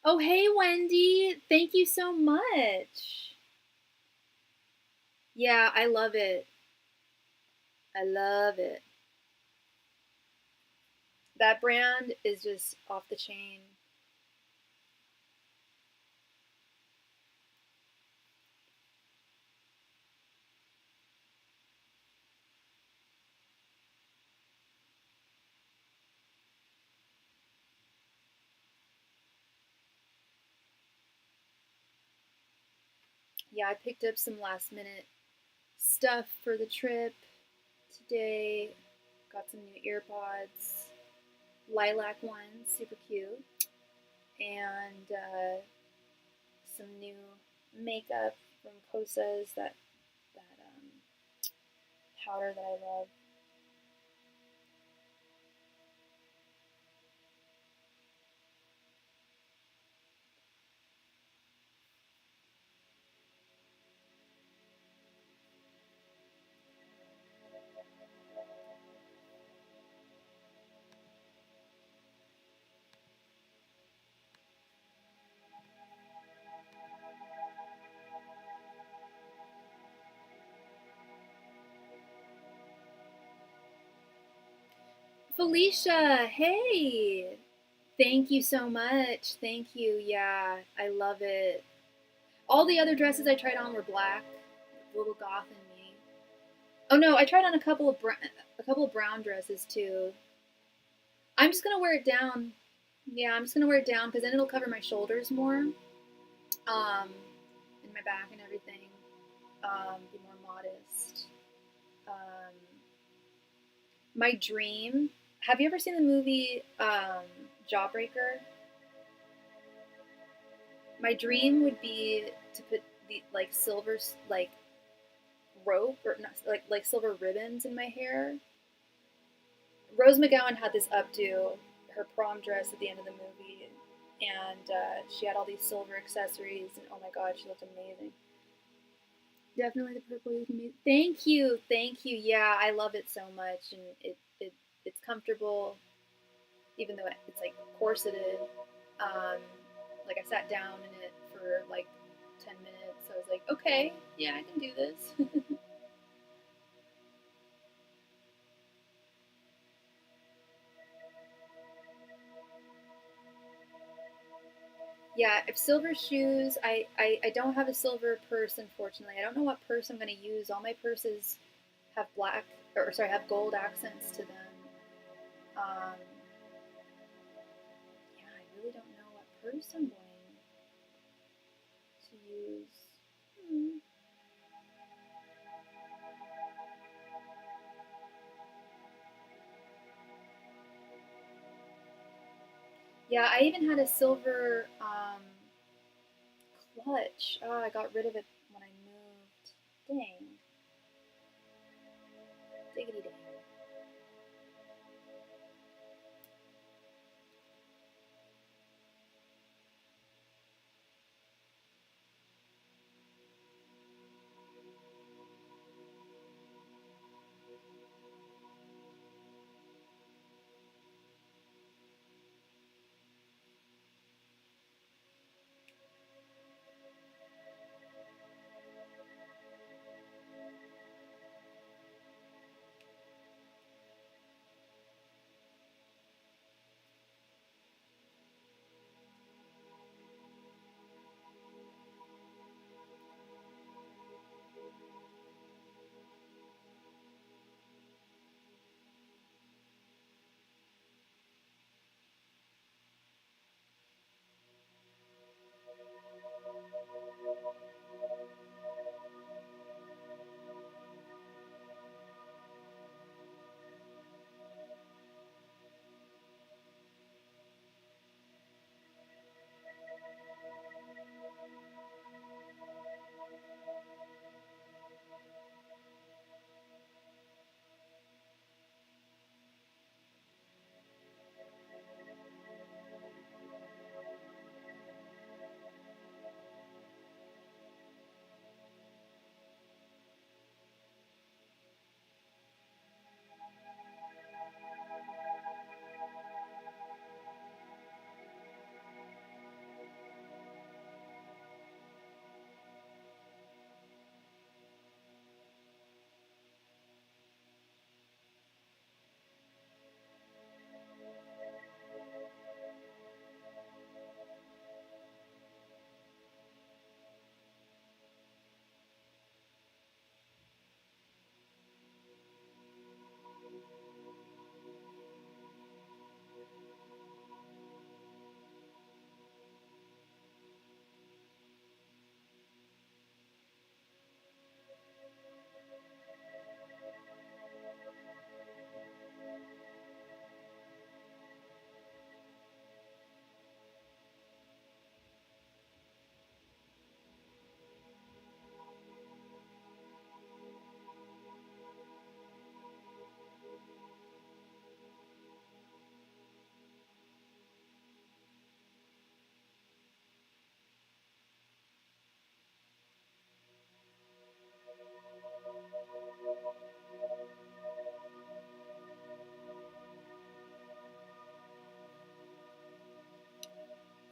Oh, hey, Wendy. Thank you so much. Yeah, I love it. I love it. That brand is just off the chain. Yeah, I picked up some last minute stuff for the trip today. Got some new earpods, lilac ones, super cute, and some new makeup from Kosas, that powder that I love. Felicia, hey! Thank you so much. Thank you. Yeah, I love it. All the other dresses I tried on were black. Little goth in me. Oh no, I tried on a couple of brown dresses too. I'm just gonna wear it down. Yeah, I'm just gonna wear it down because then it'll cover my shoulders more, and my back and everything. Be more modest. Um, my dream. Have you ever seen the movie Jawbreaker? My dream would be to put the like silver like rope or not like silver ribbons in my hair. Rose McGowan had this updo, her prom dress at the end of the movie, and she had all these silver accessories, and oh my god, she looked amazing. Definitely the purple you can use. Thank you, thank you. Yeah, I love it so much, and it's comfortable, even though it's like corseted. Um, like I sat down in it for like 10 minutes. So I was like, okay, yeah, I can do this. Yeah, if silver shoes, I don't have a silver purse, unfortunately. I don't know what purse I'm going to use. All my purses have black, or sorry, have gold accents to them. Um, yeah, I really don't know what purse I'm going to use. Hmm. Yeah, I even had a silver clutch. Oh, I got rid of it when I moved. Dang. Diggity dang.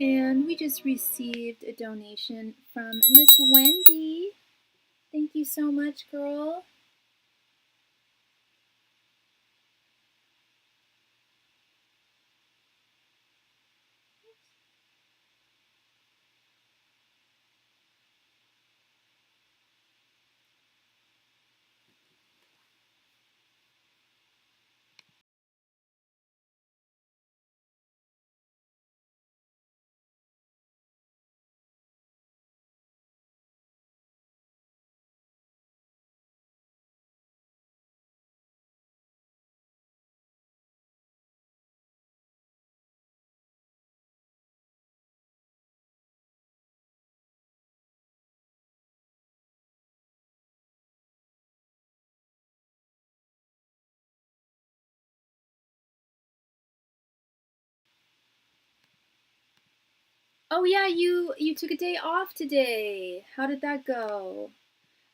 And we just received a donation from Miss Wendy. Thank you so much, girl. Oh yeah, you took a day off today. How did that go?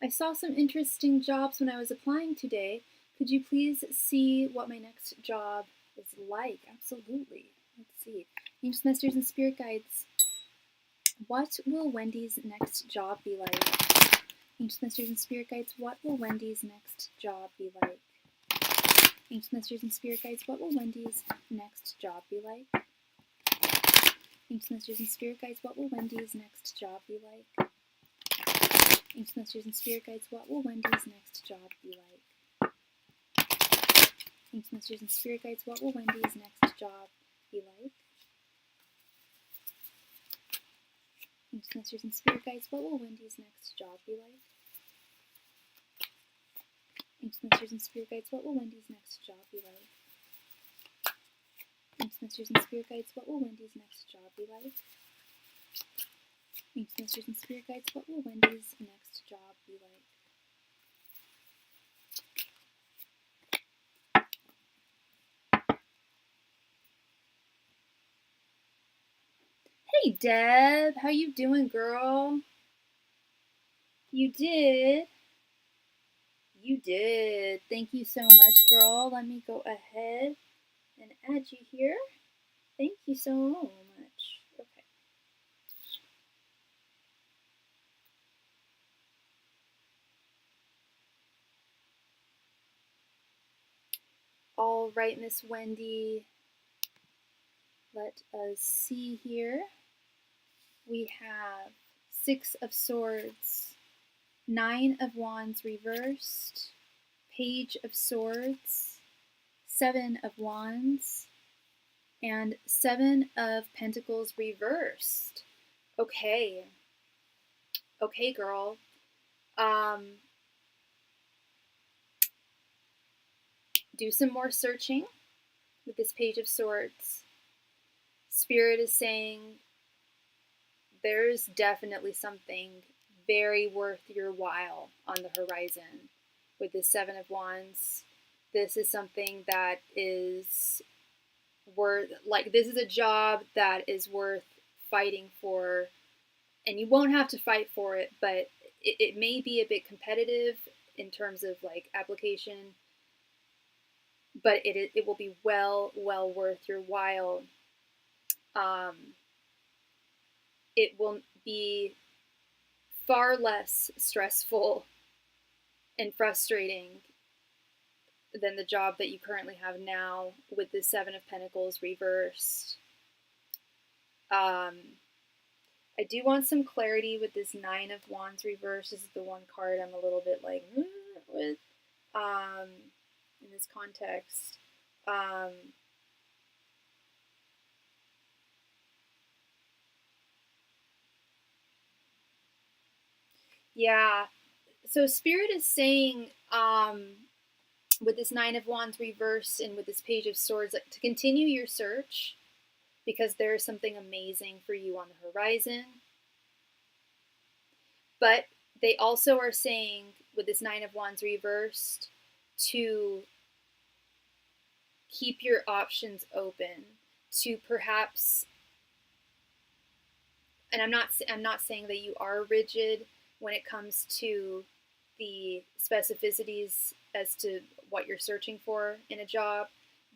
I saw some interesting jobs when I was applying today. Could you please see what my next job is like? Absolutely. Let's see. Angels, Masters, and Spirit Guides. What will Wendy's next job be like? Angels, Masters, and Spirit Guides. What will Wendy's next job be like? Angels, Masters, and Spirit Guides. What will Wendy's next job be like? Angels, Masters, and Spirit Guides. What will Wendy's next job be like? Angels, Masters, and Spirit Guides. What will Wendy's next job be like? Angels, Masters, and Spirit Guides. What will Wendy's next job be like? Angels, Masters, and Spirit Guides. What will Wendy's next job be like? Angels, Masters, and Spirit Guides. What will Wendy's next job be like? Angels, Masters, and Spirit Guides. What will Wendy's next job be like? Angels, Masters, and Spirit Guides. What will Wendy's next job be like? Hey Deb, how you doing, girl? You did. You did. Thank you so much, girl. Let me go ahead and add you here. Thank you so much. Okay. All right, Miss Wendy. Let us see here. We have 6 of Swords, 9 of Wands reversed, Page of Swords, 7 of Wands, and 7 of Pentacles reversed. Okay. Okay, girl. Do some more searching with this Page of Swords. Spirit is saying there's definitely something very worth your while on the horizon with this 7 of Wands. This is something that is worth, like, this is a job that is worth fighting for, and you won't have to fight for it, but it may be a bit competitive in terms of like application, but it will be well worth your while. It will be far less stressful and frustrating than the job that you currently have now with the 7 of Pentacles reversed. I do want some clarity with this 9 of Wands reversed. This is the one card I'm a little bit like with in this context. Yeah, so Spirit is saying with this 9 of Wands reversed and with this Page of Swords, like, to continue your search because there is something amazing for you on the horizon. But they also are saying with this 9 of Wands reversed to keep your options open, to perhaps, and I'm not saying that you are rigid when it comes to the specificities as to what you're searching for in a job,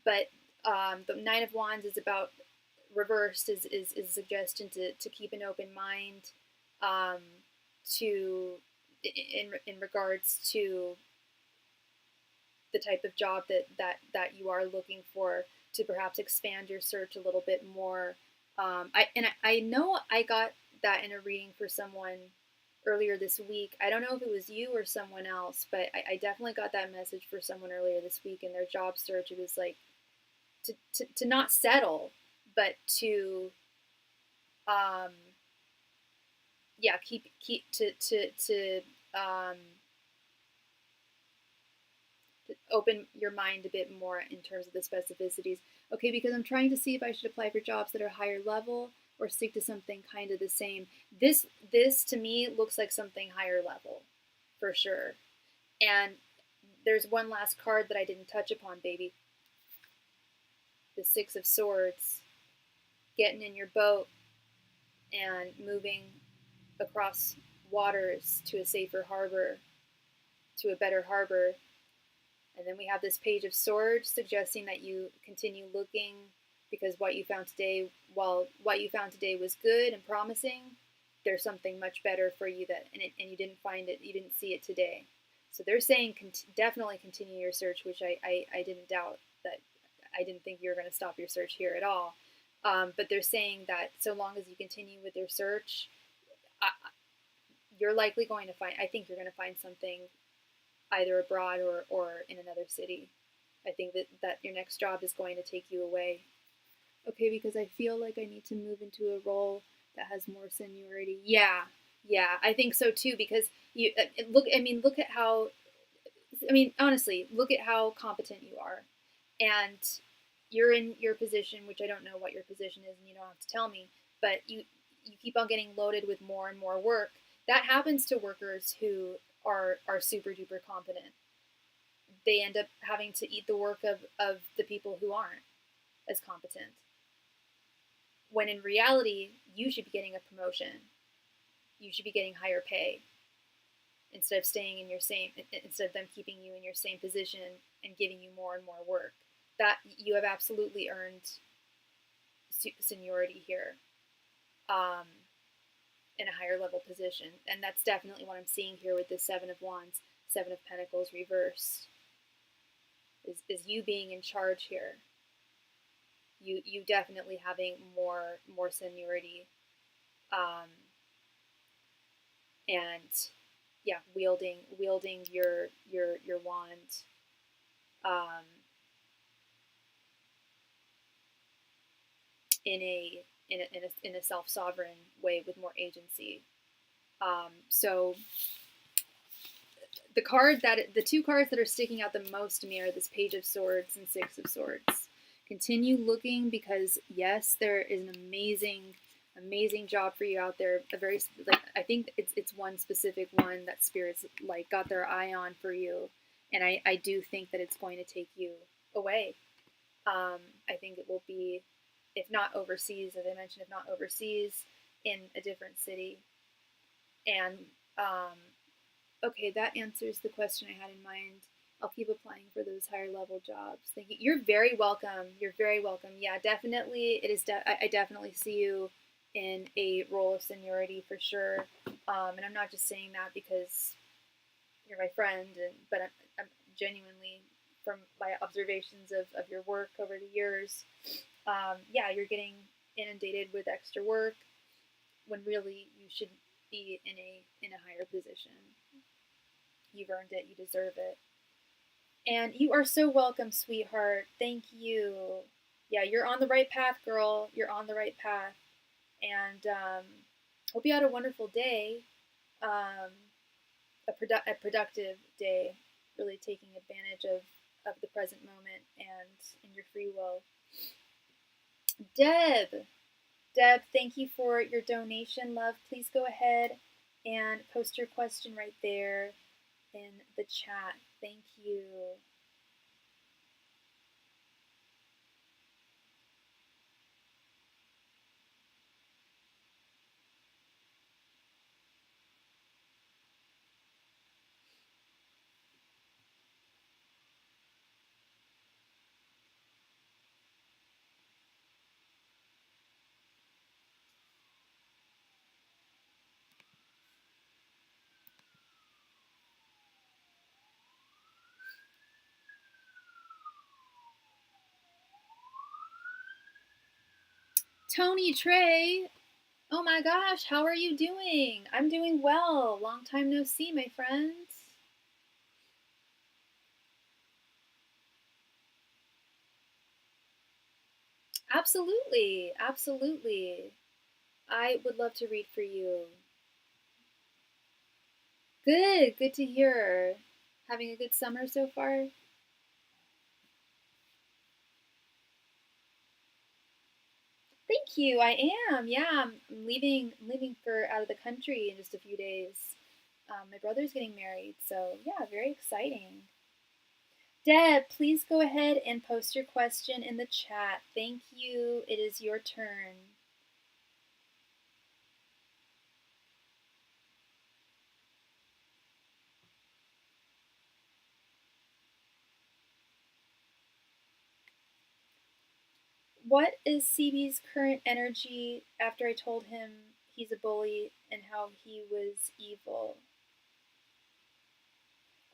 but the 9 of Wands is about reversed is a suggestion to keep an open mind, to in regards to the type of job that you are looking for, to perhaps expand your search a little bit more. I know I got that in a reading for someone earlier this week. I don't know if it was you or someone else, but I definitely got that message for someone earlier this week in their job search. It was like to not settle, but to keep to open your mind a bit more in terms of the specificities. Okay, because I'm trying to see if I should apply for jobs that are higher level or stick to something kind of the same. This to me looks like something higher level, for sure. And there's one last card that I didn't touch upon, baby. The Six of Swords. Getting in your boat and moving across waters to a safer harbor, to a better harbor. And then we have this Page of Swords suggesting that you continue looking, because what you found today, while what you found today was good and promising, there's something much better for you and you didn't find it, you didn't see it today. So they're saying definitely continue your search, which I didn't doubt that. I didn't think you were going to stop your search here at all. But they're saying that so long as you continue with your search, you're likely going to find, I think you're going to find something either abroad or in another city. I think that your next job is going to take you away. Okay, because I feel like I need to move into a role that has more seniority. Yeah, I think so too, because you look at how, honestly, look at how competent you are. And you're in your position, which I don't know what your position is, and you don't have to tell me, but you keep on getting loaded with more and more work. That happens to workers who are super duper competent. They end up having to eat the work of the people who aren't as competent. When in reality, you should be getting a promotion. You should be getting higher pay instead of staying in your same, instead of them keeping you in your same position and giving you more and more work. That you have absolutely earned seniority here, in a higher level position, and that's definitely what I'm seeing here with the Seven of Wands, Seven of Pentacles reversed. Is you being in charge here. You definitely having more seniority, and yeah, wielding your wand, in a self-sovereign way with more agency. So the two cards that are sticking out the most to me are this Page of Swords and Six of Swords. Continue looking, because yes, there is an amazing job for you out there. A very, like, I think it's one specific one that Spirit's like got their eye on for you, and I do think that it's going to take you away. I think it will be, if not overseas, as I mentioned, if not overseas, in a different city. And okay, that answers the question I had in mind. I'll keep applying for those higher level jobs. Thank you. You're very welcome. You're very welcome. Yeah, definitely. It is. I definitely see you in a role of seniority for sure. And I'm not just saying that because you're my friend, but I'm genuinely, from my observations of your work over the years. Yeah, you're getting inundated with extra work when really you should be in a higher position. You've earned it. You deserve it. And you are so welcome, sweetheart. Thank you. Yeah, you're on the right path, girl. You're on the right path. And hope you had a wonderful day. A productive day. Really taking advantage of the present moment and in your free will. Deb, thank you for your donation, love. Please go ahead and post your question right there in the chat. Thank you. Tony Trey, oh my gosh, how are you doing? I'm doing well. Long time no see, my friends. Absolutely, absolutely. I would love to read for you. Good to hear. Having a good summer so far? Thank you. I am. Yeah, I'm leaving for out of the country in just a few days. My brother's getting married, so yeah, very exciting. Deb, please go ahead and post your question in the chat. Thank you. It is your turn. What is CB's current energy after I told him he's a bully and how he was evil?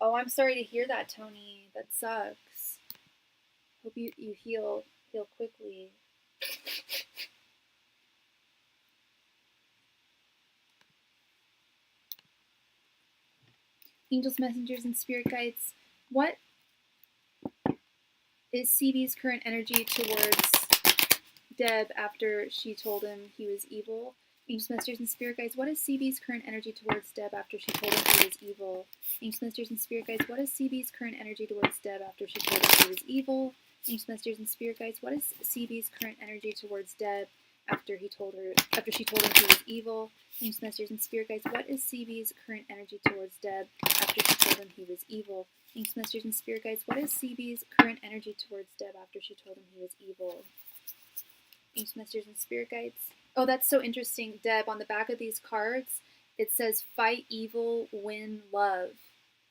Oh, I'm sorry to hear that, Tony. That sucks. Hope you heal quickly. Angels, messengers, and spirit guides, what is CB's current energy towards Deb after she told him he was evil? Angels, messengers, and spirit guides, what is CB's current energy towards Deb after she told him he was evil? Angels, messengers, and spirit guides, what is CB's current energy towards Deb after she told him he was evil? Angels, messengers, and spirit guides, what is CB's current energy towards Deb after she told him he was evil? Angels, messengers, and spirit guides, what is CB's current energy towards Deb after she told him he was evil? Angels, messengers, and spirit guides, what is CB's current energy towards Deb after she told him he was evil? Angels, messengers, and spirit guides. Oh, that's so interesting, Deb. On the back of these cards, it says "Fight evil, win love."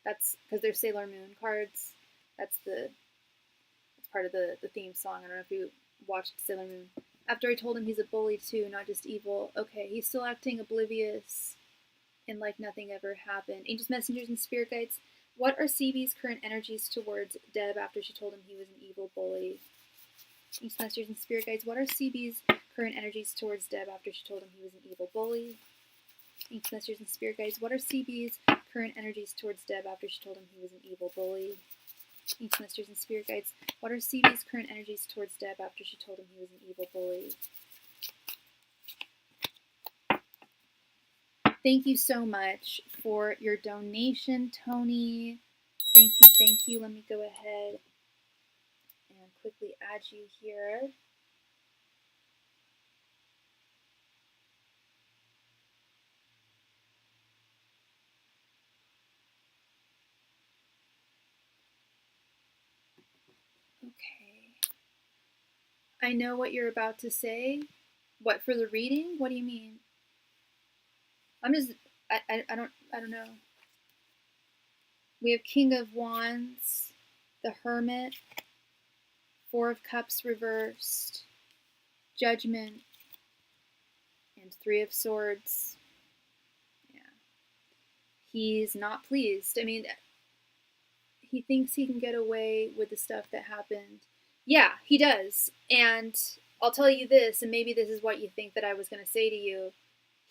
That's because they're Sailor Moon cards. That's part of the theme song. I don't know if you watched Sailor Moon. After I told him he's a bully too, not just evil. Okay, he's still acting oblivious and like nothing ever happened. Angels, messengers, and spirit guides. What are CB's current energies towards Deb after she told him he was an evil bully? Angels, messengers, and spirit guides, what are CB's current energies towards Deb after she told him he was an evil bully? Angels, messengers, and spirit guides, what are CB's current energies towards Deb after she told him he was an evil bully? Angels, messengers, and spirit guides, what are CB's current energies towards Deb after she told him he was an evil bully? Thank you so much for your donation, Tony. Thank you. Let me go ahead and quickly add you here. Okay. I know what you're about to say. What, for the reading? What do you mean? I'm just I don't know. We have King of Wands, the Hermit, Four of Cups reversed, Judgment, and Three of Swords. Yeah. He's not pleased. I mean, he thinks he can get away with the stuff that happened. Yeah, he does. And I'll tell you this, and maybe this is what you think that I was going to say to you.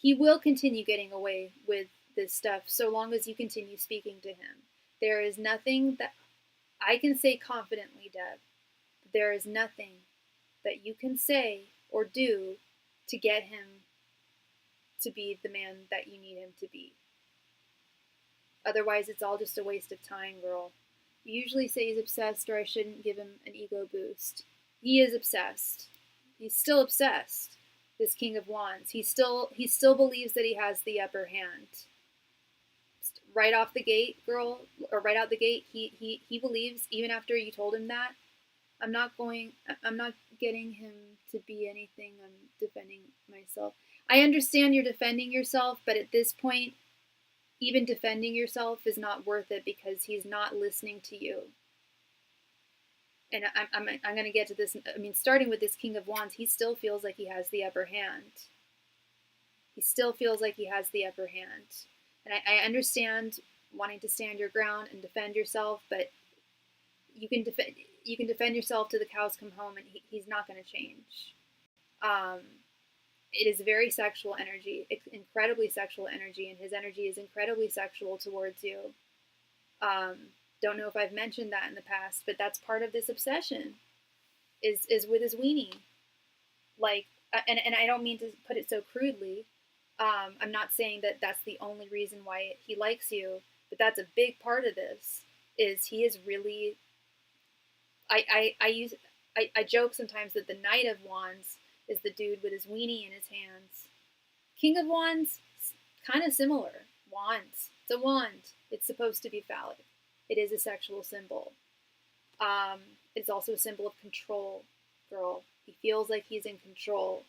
He will continue getting away with this stuff so long as you continue speaking to him. There is nothing that I can say confidently, Deb. There is nothing that you can say or do to get him to be the man that you need him to be. Otherwise, it's all just a waste of time, girl. You usually say he's obsessed, or I shouldn't give him an ego boost. He is obsessed. He's still obsessed. This King of Wands. He still believes that he has the upper hand. Right off the gate, girl, or right out the gate, he believes, even after you told him that, I'm not getting him to be anything. I'm defending myself. I understand you're defending yourself, but at this point, even defending yourself is not worth it because he's not listening to you. And I'm going to get to this. I mean, starting with this King of Wands, he still feels like he has the upper hand. He still feels like he has the upper hand. And I understand wanting to stand your ground and defend yourself, but you can defend yourself to the cows come home, and he's not going to change. it is very sexual energy, incredibly sexual energy, and his energy is incredibly sexual towards you. Don't know if I've mentioned that in the past, but that's part of this obsession, is with his weenie. Like, and I don't mean to put it so crudely. I'm not saying that that's the only reason why he likes you, but that's a big part of this. Is he is really. I joke sometimes that the Knight of Wands is the dude with his weenie in his hands. King of Wands, kind of similar. Wands. It's a wand. It's supposed to be phallic. It is a sexual symbol. It's also a symbol of control, girl. He feels like he's in control.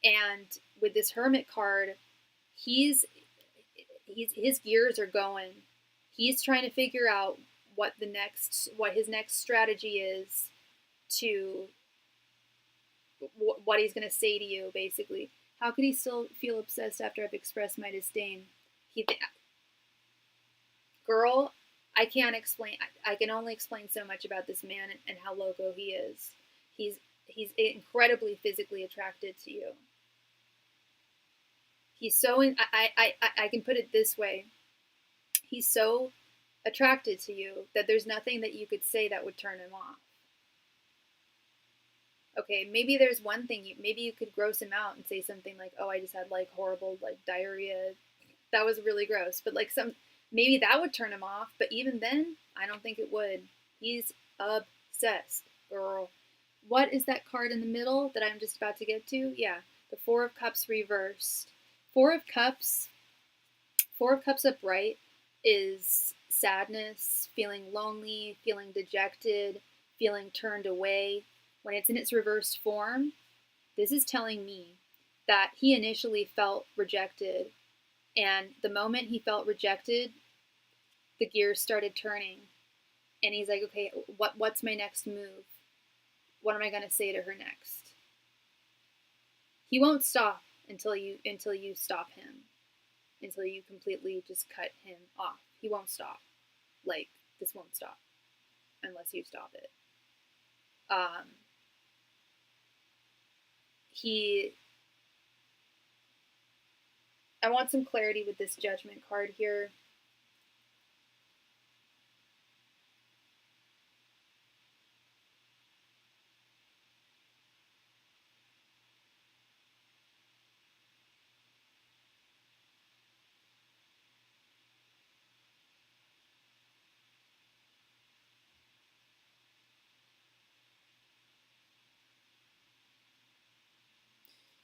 And with this Hermit card, his gears are going. He's trying to figure out what his next strategy is to what he's going to say to you, basically. How could he still feel obsessed after I've expressed my disdain? Girl, I can't explain. I can only explain so much about this man and how loco he is. He's incredibly physically attracted to you. He's so I can put it this way. He's so attracted to you that there's nothing that you could say that would turn him off. Okay, maybe there's one thing maybe you could gross him out and say something like, "Oh, I just had like horrible like diarrhea. That was really gross." But like maybe that would turn him off, but even then, I don't think it would. He's obsessed, girl. What is that card in the middle that I'm just about to get to? Yeah, the Four of Cups reversed. Four of Cups upright is sadness, feeling lonely, feeling dejected, feeling turned away. When it's in its reversed form, this is telling me that he initially felt rejected, and the moment he felt rejected, the gears started turning, and he's like, okay, what's my next move? What am I going to say to her next? He won't stop until you stop him, until you completely just cut him off. He won't stop. Like, this won't stop unless you stop it. I want some clarity with this Judgment card here.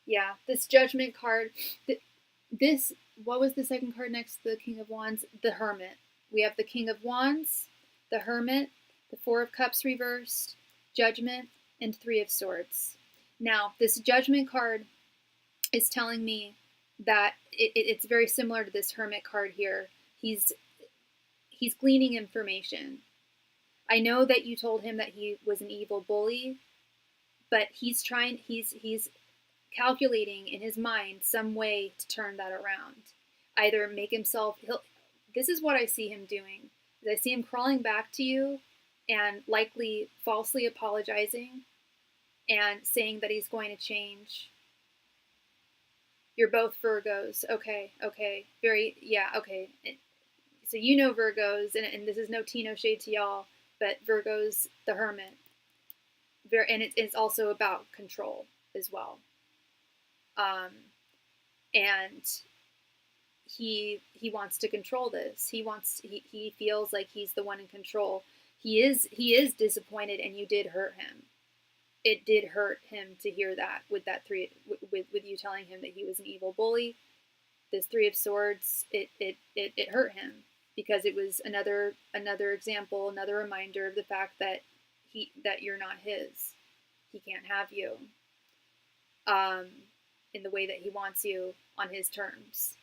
Yeah, this Judgment card, what was the second card next to the King of Wands? The Hermit. We have the King of Wands, the Hermit, the Four of Cups reversed, Judgment, and Three of Swords. Now, this Judgment card is telling me that it's very similar to this Hermit card here. He's gleaning information. I know that you told him that he was an evil bully, but he's calculating in his mind some way to turn that around. Either make himself, this is what I see him doing. I see him crawling back to you and likely falsely apologizing and saying that he's going to change. You're both Virgos. Okay. Okay. So you know Virgos, and this is no tea, no shade to y'all, but Virgos, the Hermit. And it's also about control as well. And he wants to control this. He feels like he's the one in control. He is disappointed, and you did hurt him. It did hurt him to hear that with you telling him that he was an evil bully. This Three of Swords, it hurt him because it was another example, another reminder of the fact that you're not his. He can't have you. In the way that he wants you on his terms.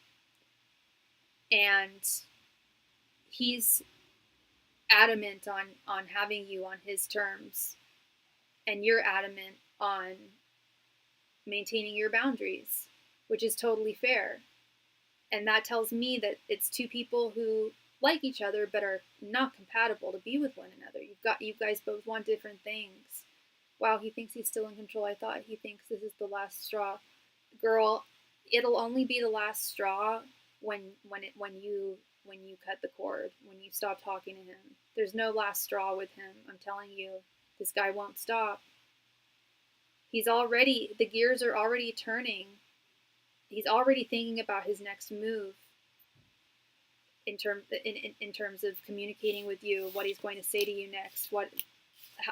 And he's adamant on having you on his terms. And you're adamant on maintaining your boundaries, which is totally fair. And that tells me that it's two people who like each other but are not compatible to be with one another. You guys both want different things. Wow, he thinks he's still in control. I thought he thinks this is the last straw. girl, it'll only be the last straw when you cut the cord, when you stop talking to him. There's no last straw with him. I'm telling you, this guy won't stop. The gears are already turning. He's already thinking about his next move in terms of communicating with you, what he's going to say to you next.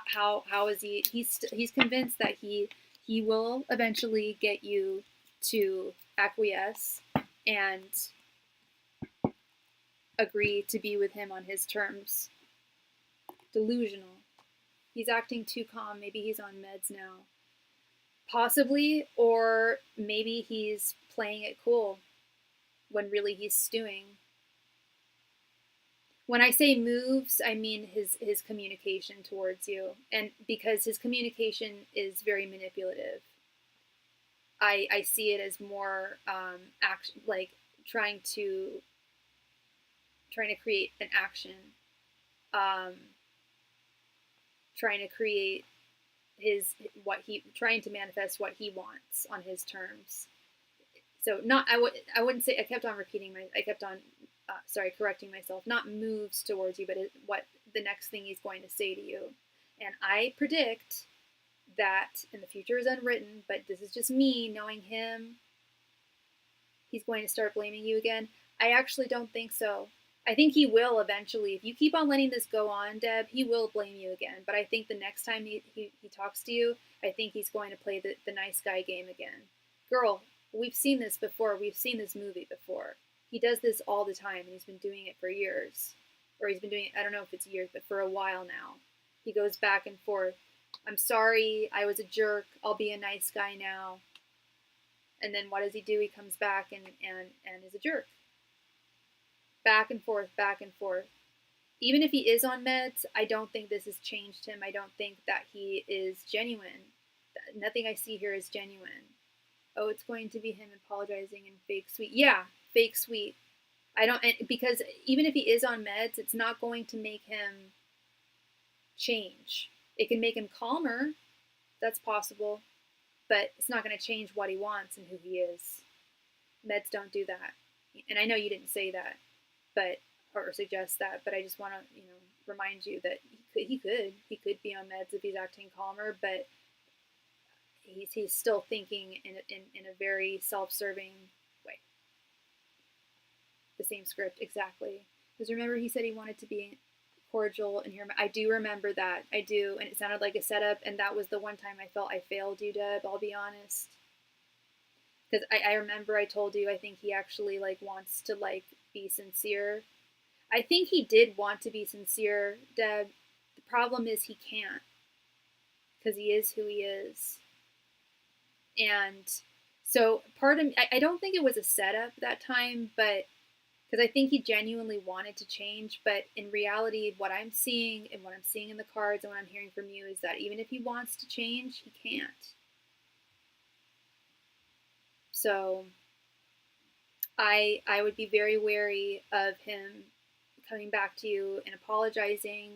How is he? He's convinced that he will eventually get you to acquiesce and agree to be with him on his terms. Delusional. He's acting too calm. Maybe he's on meds now. Possibly, or maybe he's playing it cool when really he's stewing. When I say moves, I mean his communication towards you, and because his communication is very manipulative. I see it as more action, like trying to create an action, trying to create trying to manifest what he wants on his terms. So I wouldn't say, I kept on correcting myself, not moves towards you, but what the next thing he's going to say to you. And I predict that, and the future is unwritten, but this is just me knowing him, he's going to start blaming you again. I actually don't think so. I think he will eventually. If you keep on letting this go on, Deb, he will blame you again. But I think the next time he talks to you, I think he's going to play the nice guy game again. Girl, we've seen this before. We've seen this movie before. He does this all the time, and he's been doing it for years. Or he's been doing it, I don't know if it's years, but for a while now. He goes back and forth. I'm sorry, I was a jerk. I'll be a nice guy now. And then what does he do? He comes back and is a jerk. Back and forth, back and forth. Even if he is on meds, I don't think this has changed him. I don't think that he is genuine. Nothing I see here is genuine. Oh, it's going to be him apologizing and fake sweet. Yeah, fake sweet. Because even if he is on meds, it's not going to make him change. It can make him calmer. That's possible. But it's not going to change what he wants and who he is. Meds don't do that. And I know you didn't say that, or suggest that, but I just want to, remind you that he could be on meds if he's acting calmer, but he's still thinking in a very self-serving way. The same script, exactly. Because remember, he said he wanted to be cordial and hear. I do remember that. I do, and it sounded like a setup, and that was the one time I felt I failed you, Deb. I'll be honest. Because I remember I told you I think he actually wants to be sincere. I think he did want to be sincere, Deb. The problem is he can't. Because he is who he is. And so part of me, I don't think it was a setup that time, but because I think he genuinely wanted to change, but in reality, what I'm seeing and what I'm seeing in the cards and what I'm hearing from you is that even if he wants to change, he can't. So I would be very wary of him coming back to you and apologizing.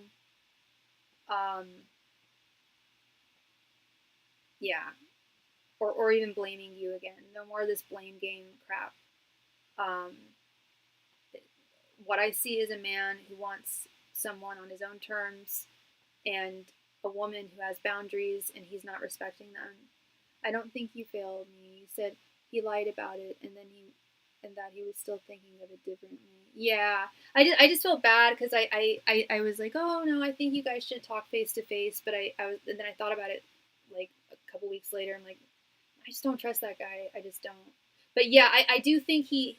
Yeah. Or even blaming you again. No more of this blame game crap. What I see is a man who wants someone on his own terms and a woman who has boundaries and he's not respecting them. I don't think you failed me. You said he lied about it and that he was still thinking of it differently. Yeah, I just felt bad because I was like, oh no, I think you guys should talk face to face. But and then I thought about it a couple weeks later. I'm like, I just don't trust that guy. I just don't. But yeah, I do think he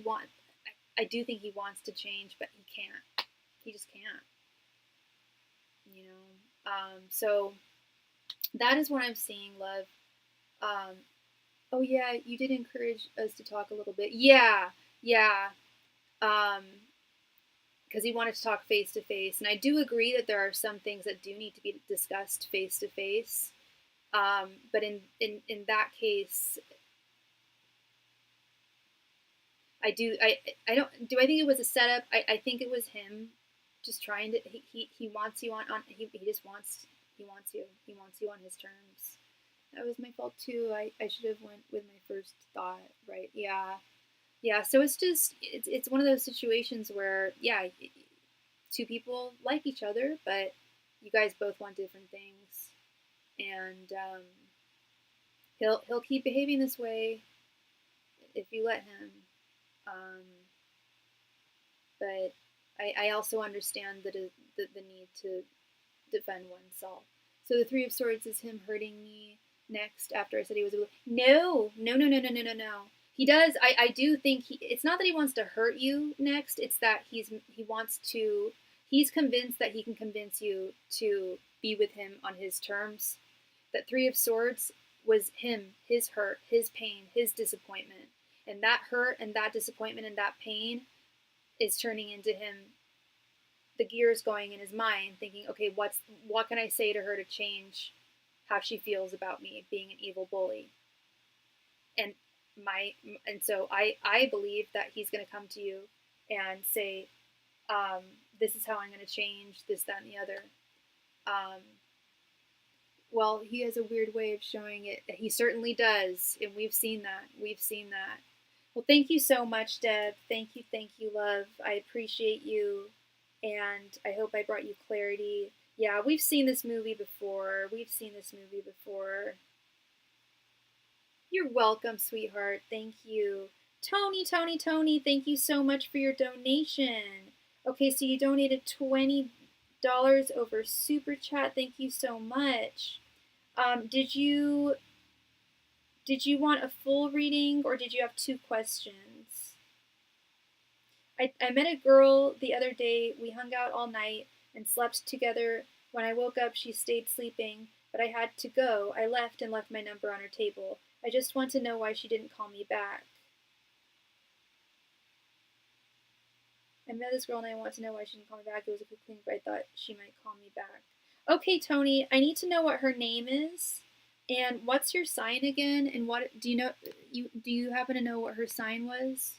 wants to change, but he can't. He just can't. So that is what I'm seeing, love. Oh yeah, you did encourage us to talk a little bit. Yeah. Because he wanted to talk face to face, and I do agree that there are some things that do need to be discussed face to face. But in that case, I don't. Do I think it was a setup? I think it was him just trying to. He wants you on. He just wants. He wants you. He wants you on his terms. That was my fault too. I should have went with my first thought, right? Yeah. Yeah, so it's one of those situations where, yeah, two people like each other, but you guys both want different things, and he'll keep behaving this way if you let him. Um, but I also understand the need to defend oneself. So the Three of Swords is him hurting me next after I said he was a no. He does. I do think it's not that he wants to hurt you next. It's that he wants to. He's convinced that he can convince you to be with him on his terms. That Three of Swords was him, his hurt, his pain, his disappointment, and that hurt and that disappointment and that pain is turning into him, the gears going in his mind, thinking, okay, what can I say to her to change how she feels about me being an evil bully? And so I believe that he's going to come to you and say, this is how I'm going to change this, that, and the other. Well, he has a weird way of showing it. He certainly does, and we've seen that. Well, thank you so much, Deb. Thank you, love. I appreciate you, and I hope I brought you clarity. Yeah, we've seen this movie before. You're welcome, sweetheart. Thank you. Tony, thank you so much for your donation. Okay, so you donated $20 over SuperChat. Thank you so much. Did you want a full reading, or did you have 2 questions? I met a girl the other day. We hung out all night and slept together. When I woke up, she stayed sleeping, but I had to go. I left and left my number on her table. I just want to know why she didn't call me back. I met this girl and I want to know why she didn't call me back. It was a quick thing, but I thought she might call me back. Okay, Tony, I need to know what her name is. And what's your sign again? And what do you know? Do you happen to know what her sign was?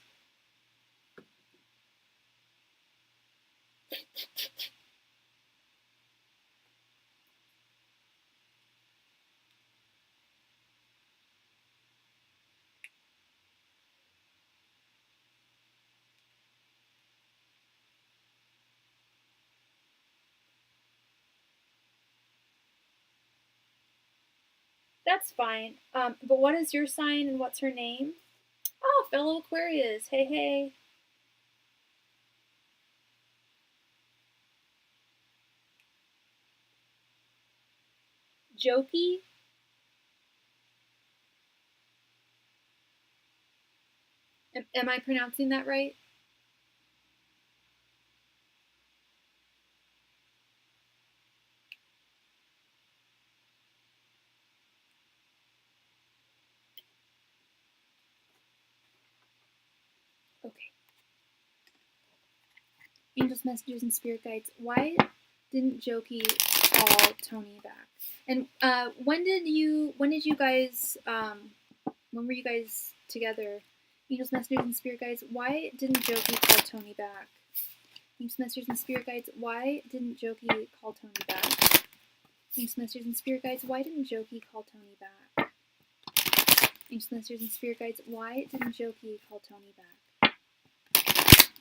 That's fine. But what is your sign and what's her name? Oh, fellow Aquarius. Hey, hey. Jokey? Am I pronouncing that right? Okay. Angels, messengers, and spirit guides. Why didn't Jokey call Tony back? And when were you guys together? Angels, messengers, and spirit guides. Why didn't Jokey call Tony back? Angels, messengers, and spirit guides. Why didn't Jokey call Tony back? Angels, messengers, and spirit guides. Why didn't Jokey call Tony back? Angels, messengers, and spirit guides. Why didn't Jokey call Tony back?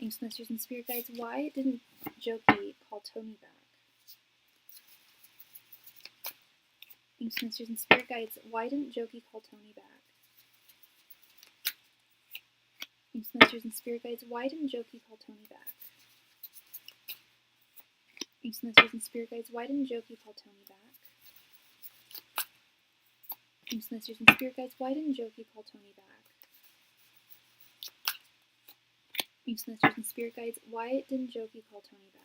Angels, messengers, and spirit guides. Why didn't Jokey call Tony back? Angels, messengers, and spirit guides. Why didn't Jokey call Tony back? Angels, messengers, and spirit guides. Why didn't Jokey call Tony back? Angels, messengers, and spirit guides. Why didn't Jokey call Tony back? Angels, messengers, and spirit guides. Why didn't Jokey call Tony back? Angels, messengers, and spirit guides. Why didn't Jokey call Tony back?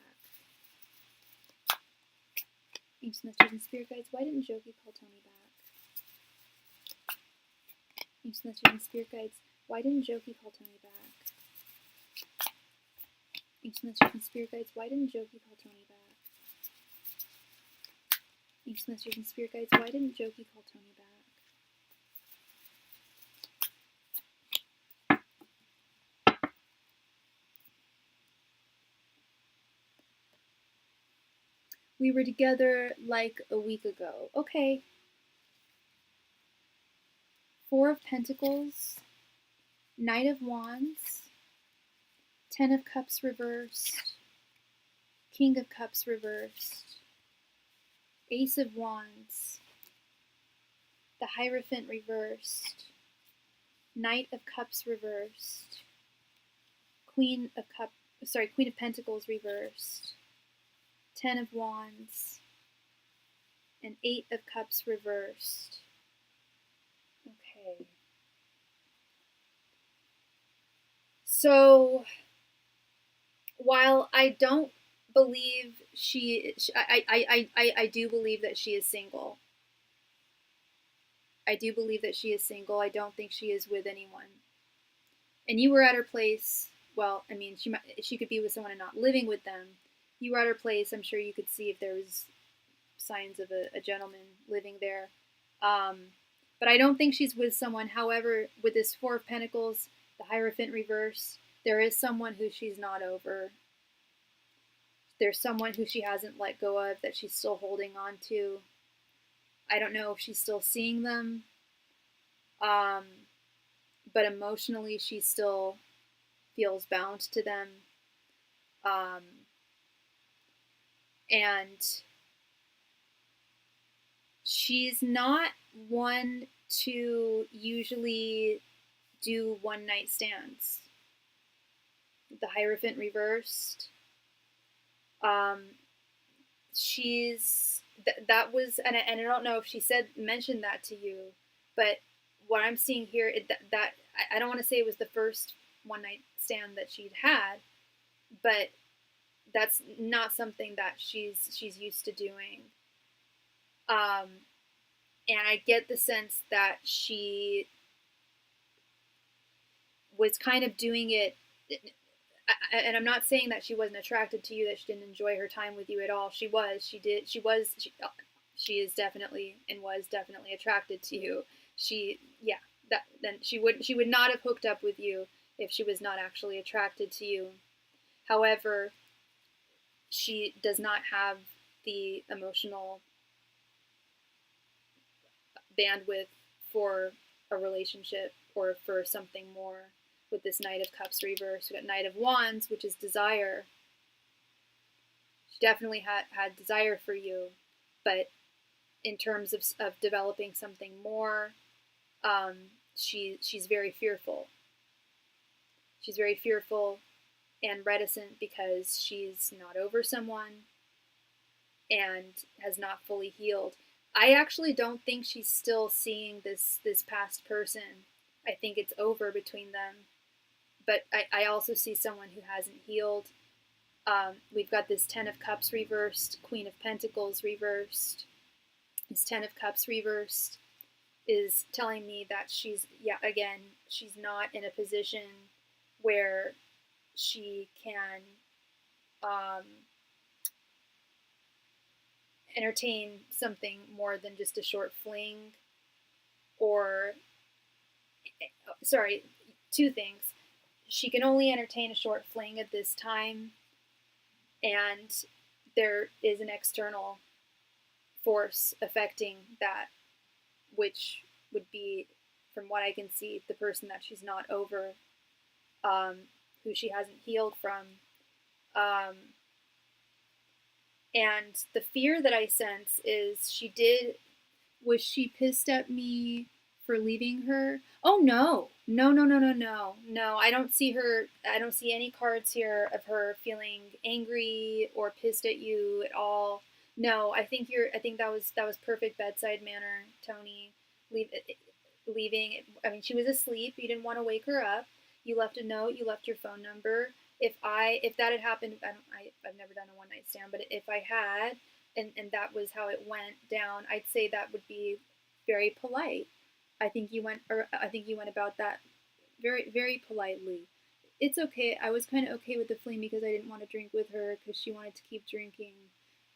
Angels, messengers, and spirit guides. Why didn't Jokey call Tony back? Angels, messengers, and spirit guides. Why didn't Jokey call Tony back? Angels, messengers, and spirit guides. Why didn't Jokey call Tony back? Angels, messengers, and spirit guides. Why didn't Jokey call Tony back? We were together like a week ago. Okay. Four of Pentacles, Knight of Wands, Ten of Cups reversed, King of Cups reversed, Ace of Wands, the Hierophant reversed, Knight of Cups reversed, Queen of Pentacles reversed, Ten of Wands, and Eight of Cups reversed. Okay. So, while I don't believe I do believe that she is single. I do believe that she is single. I don't think she is with anyone. And you were at her place. Well, I mean, she could be with someone and not living with them. You were at her place. I'm sure you could see if there was signs of a gentleman living there. But I don't think she's with someone. However, with this Four of Pentacles, the Hierophant reverse, there is someone who she's not over. There's someone who she hasn't let go of that she's still holding on to. I don't know if she's still seeing them. But emotionally, she still feels bound to them. And she's not one to usually do one-night stands. The Hierophant reversed. That was, and I don't know if she mentioned that to you, but what I'm seeing here, I don't want to say it was the first one-night stand that she'd had, but that's not something that she's used to doing. And I get the sense that she was kind of doing it, and I'm not saying that she wasn't attracted to you, that she didn't enjoy her time with you at all. She is definitely and was definitely attracted to you. She would not have hooked up with you if she was not actually attracted to you. However, she does not have the emotional bandwidth for a relationship or for something more. With this Knight of Cups reverse, we got Knight of Wands, which is desire. She definitely had desire for you, but in terms of developing something more, she's very fearful. She's very fearful and reticent because she's not over someone and has not fully healed. I actually don't think she's still seeing this past person. I think it's over between them. But I also see someone who hasn't healed. We've got this Ten of Cups reversed, Queen of Pentacles reversed. This Ten of Cups reversed is telling me that she's not in a position where she can entertain something more than just a short fling. Two things. She can only entertain a short fling at this time, and there is an external force affecting that, which would be, from what I can see, the person that she's not over, who she hasn't healed from. And the fear that I sense is was she pissed at me for leaving her? Oh, no. No. I don't see any cards here of her feeling angry or pissed at you at all. No, I think that was perfect bedside manner, Tony. Leaving. I mean, she was asleep. You didn't want to wake her up. You left a note. You left your phone number. If that had happened, I've never done a one-night stand, but if I had, and that was how it went down, I'd say that would be very polite. I think you went about that very, very politely. It's okay. I was kind of okay with the fling because I didn't want to drink with her because she wanted to keep drinking.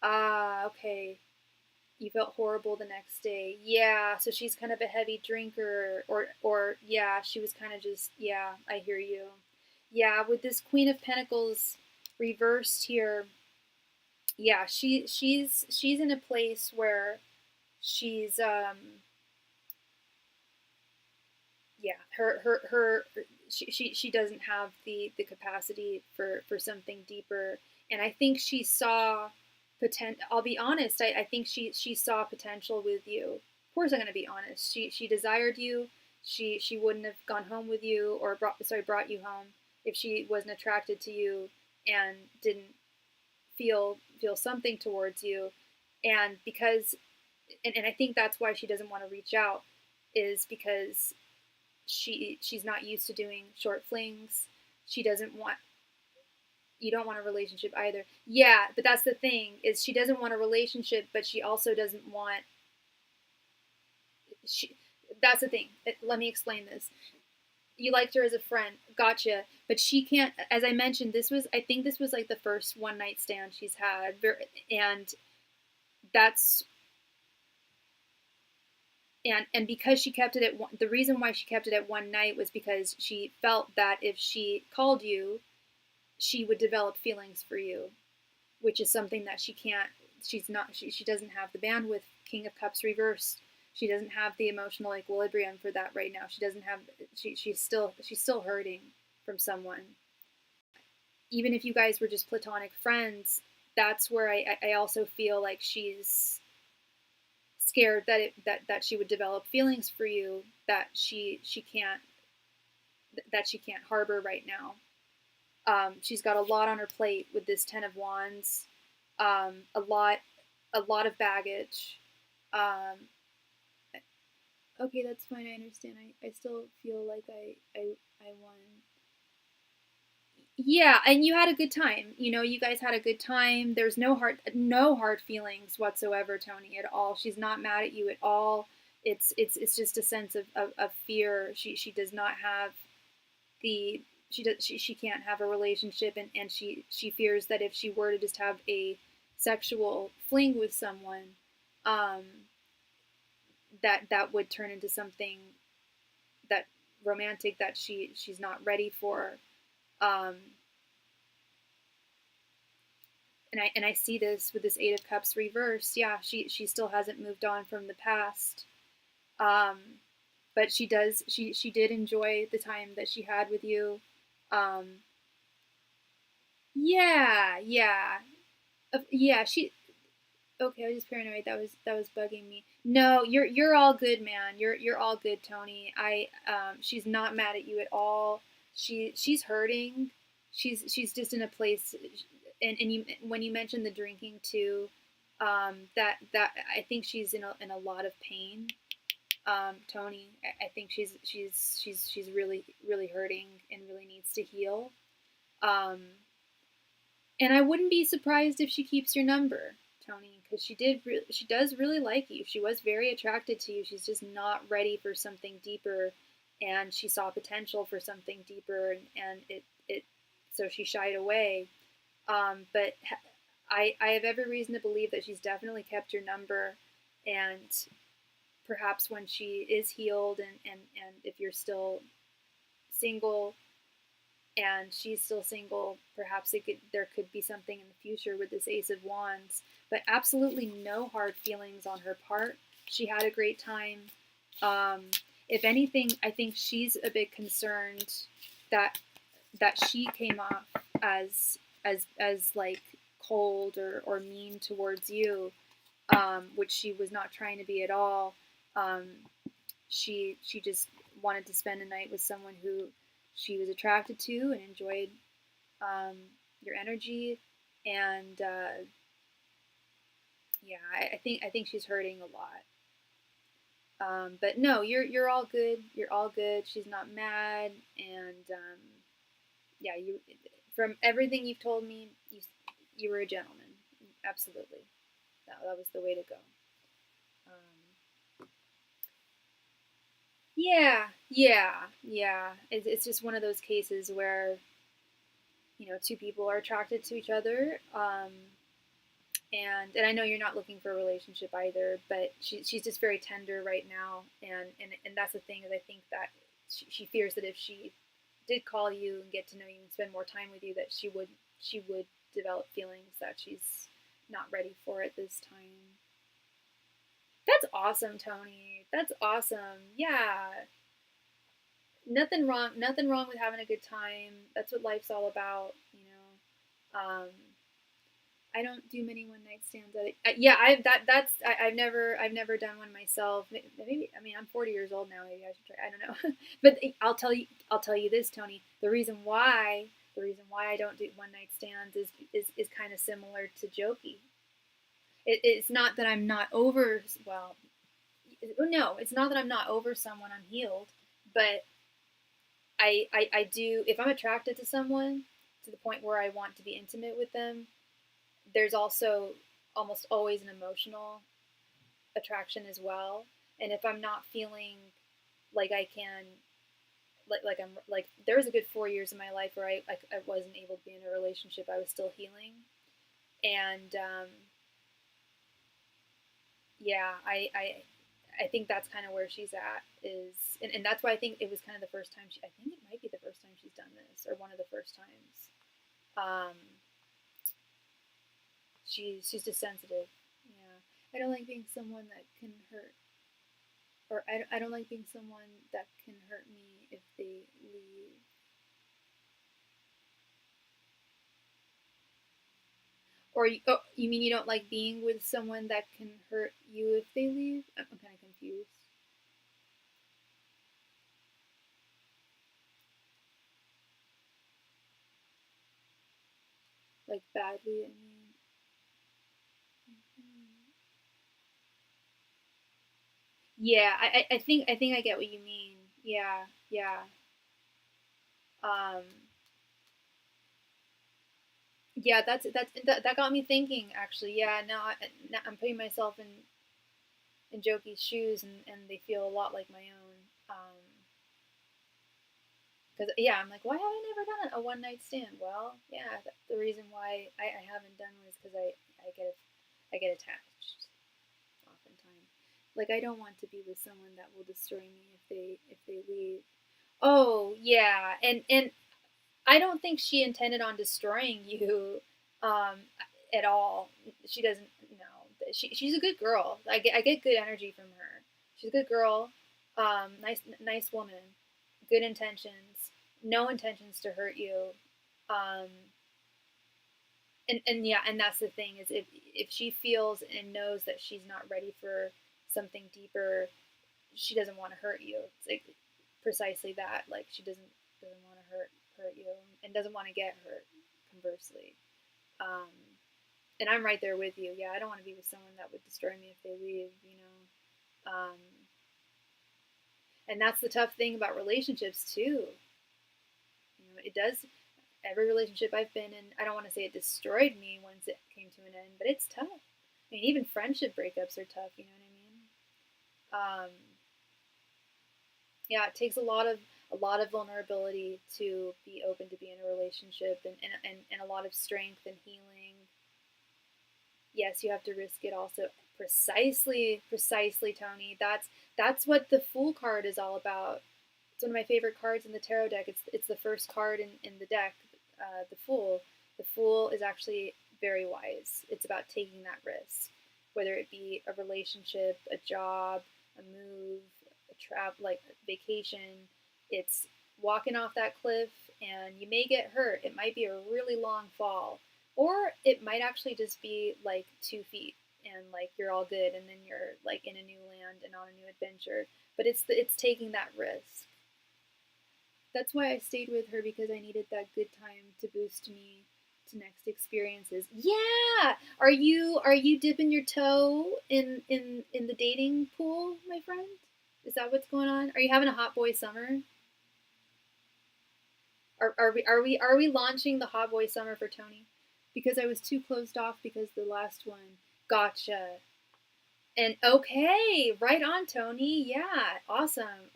Okay. You felt horrible the next day. Yeah, so she's kind of a heavy drinker, or yeah, she was kind of just, yeah, I hear you. Yeah, with this Queen of Pentacles reversed here, yeah, she's in a place where she's yeah, she doesn't have the capacity for something deeper, and I think she saw potential. I'll be honest, I think she saw potential with you. Of course, I'm going to be honest. She desired you. She wouldn't have gone home with you or brought you home if she wasn't attracted to you and didn't feel something towards you. And because and I think that's why she doesn't want to reach out, is because she's not used to doing short flings. She doesn't want, you don't want a relationship either. Yeah, but that's the thing, is she doesn't want a relationship, but she also doesn't want, she that's the thing. Let me explain this. You liked her as a friend, gotcha, but she can't, as I mentioned, I think this was like the first one night stand she's had, and that's and because she kept it at one, the reason why she kept it at one night was because she felt that if she called you, she would develop feelings for you, which is something that she can't. She's not. She doesn't have the bandwidth. King of Cups reversed. She doesn't have the emotional equilibrium for that right now. She doesn't have. She's still hurting from someone. Even if you guys were just platonic friends, that's where I also feel like she's scared that she would develop feelings for you that she can't harbor right now. She's got a lot on her plate with this Ten of Wands, a lot of baggage. Okay, that's fine. I understand. I still feel like I won. Yeah, and you had a good time. You guys had a good time. There's no hard feelings whatsoever, Tony, at all. She's not mad at you at all. It's just a sense of fear. She does not have the she can't have a relationship, and she fears that if she were to just have a sexual fling with someone, um, that would turn into something that romantic that she's not ready for. Um, and I see this with this Eight of Cups reversed. Yeah, she still hasn't moved on from the past. Um, but she did enjoy the time that she had with you. Um, yeah, yeah, yeah. Okay. I was just paranoid. That was bugging me. No, you're all good, man. You're all good, Tony. She's not mad at you at all. She's hurting. She's just in a place, and when you mentioned the drinking too, that I think she's in a lot of pain. Tony, I think she's really hurting and really needs to heal. Um, and I wouldn't be surprised if she keeps your number, Tony, because she does really like you. She was very attracted to you. She's just not ready for something deeper, and she saw potential for something deeper, and it so she shied away. But I have every reason to believe that she's definitely kept your number, and perhaps when she is healed, and if you're still single and she's still single, perhaps there could be something in the future with this Ace of Wands. But absolutely no hard feelings on her part. She had a great time. If anything, I think she's a bit concerned that she came off as like cold or mean towards you, which she was not trying to be at all. She just wanted to spend a night with someone who she was attracted to and enjoyed your energy, and yeah, I think she's hurting a lot. But no, you're all good. You're all good. She's not mad, and yeah, you, from everything you've told me, you were a gentleman. Absolutely, that was the way to go. Yeah, yeah. It's just one of those cases where two people are attracted to each other, and I know you're not looking for a relationship either, but she's just very tender right now, and that's the thing, is I think that she fears that if she did call you and get to know you and spend more time with you, that she would develop feelings that she's not ready for at this time. That's awesome, Tony. That's awesome. Yeah. Nothing wrong. Nothing wrong with having a good time. That's what life's all about, you know. I don't do many one night stands. Yeah, I've never done one myself. Maybe I mean I'm 40 years old now. Maybe I should try. I don't know. But I'll tell you this, Tony. The reason why I don't do one night stands is kind of similar to Jokey. It's not that I'm not over. Well, no, it's not that I'm not over someone. I'm healed, but I do. If I'm attracted to someone to the point where I want to be intimate with them, there's also almost always an emotional attraction as well. And if I'm not feeling like I can, like I'm like there was a good 4 years of my life where I wasn't able to be in a relationship. I was still healing, and yeah, I think that's kind of where she's at is, and that's why I think it was kind of the first time I think it might be the first time she's done this or one of the first times. Um, she's just sensitive. Yeah, I don't like being someone that can hurt, or I don't like being someone that can hurt me if they leave. Or you mean you don't like being with someone that can hurt you if they leave? I'm kind of confused. Like badly, I mean. Yeah, I think I get what you mean. Yeah, yeah. Um, yeah, that got me thinking. Actually, yeah. Now I'm putting myself in Jokey's shoes, and they feel a lot like my own. Because yeah, I'm like, why have I never done a one night stand? Well, yeah, the reason why I haven't done one is because I get attached oftentimes. Like I don't want to be with someone that will destroy me if they leave. Oh yeah, and I don't think she intended on destroying you um, at all. She doesn't. No, she's a good girl. I get good energy from her. She's a good girl. Nice woman. Good intentions. No intentions to hurt you. Um, and yeah, and that's the thing is if she feels and knows that she's not ready for something deeper, she doesn't want to hurt you. It's like precisely that. Like she doesn't want to hurt you and doesn't want to get hurt. Conversely, um, and I'm right there with you. Yeah, I don't want to be with someone that would destroy me if they leave. You know, and that's the tough thing about relationships too. You know, it does. Every relationship I've been in, I don't want to say it destroyed me once it came to an end, but it's tough. I mean, even friendship breakups are tough. You know what I mean? Yeah, it takes a lot of vulnerability to be open to be in a relationship, and a lot of strength and healing. Yes, you have to risk it also. Precisely, Tony. That's what the Fool card is all about. It's one of my favorite cards in the tarot deck. It's the first card in the deck, the Fool. The Fool is actually very wise. It's about taking that risk, whether it be a relationship, a job, a move, a travel, like vacation. It's walking off that cliff, and you may get hurt. It might be a really long fall, or it might actually just be like 2 feet, and like you're all good, and then you're like in a new land and on a new adventure. But it's taking that risk. That's why I stayed with her, because I needed that good time to boost me to next experiences. Yeah. Are you dipping your toe in the dating pool, my friend? Is that what's going on? Are you having a hot boy summer? Are we launching the hot boy summer for Tony? Because I was too closed off because the last one. Gotcha. And okay, right on, Tony. Yeah, awesome.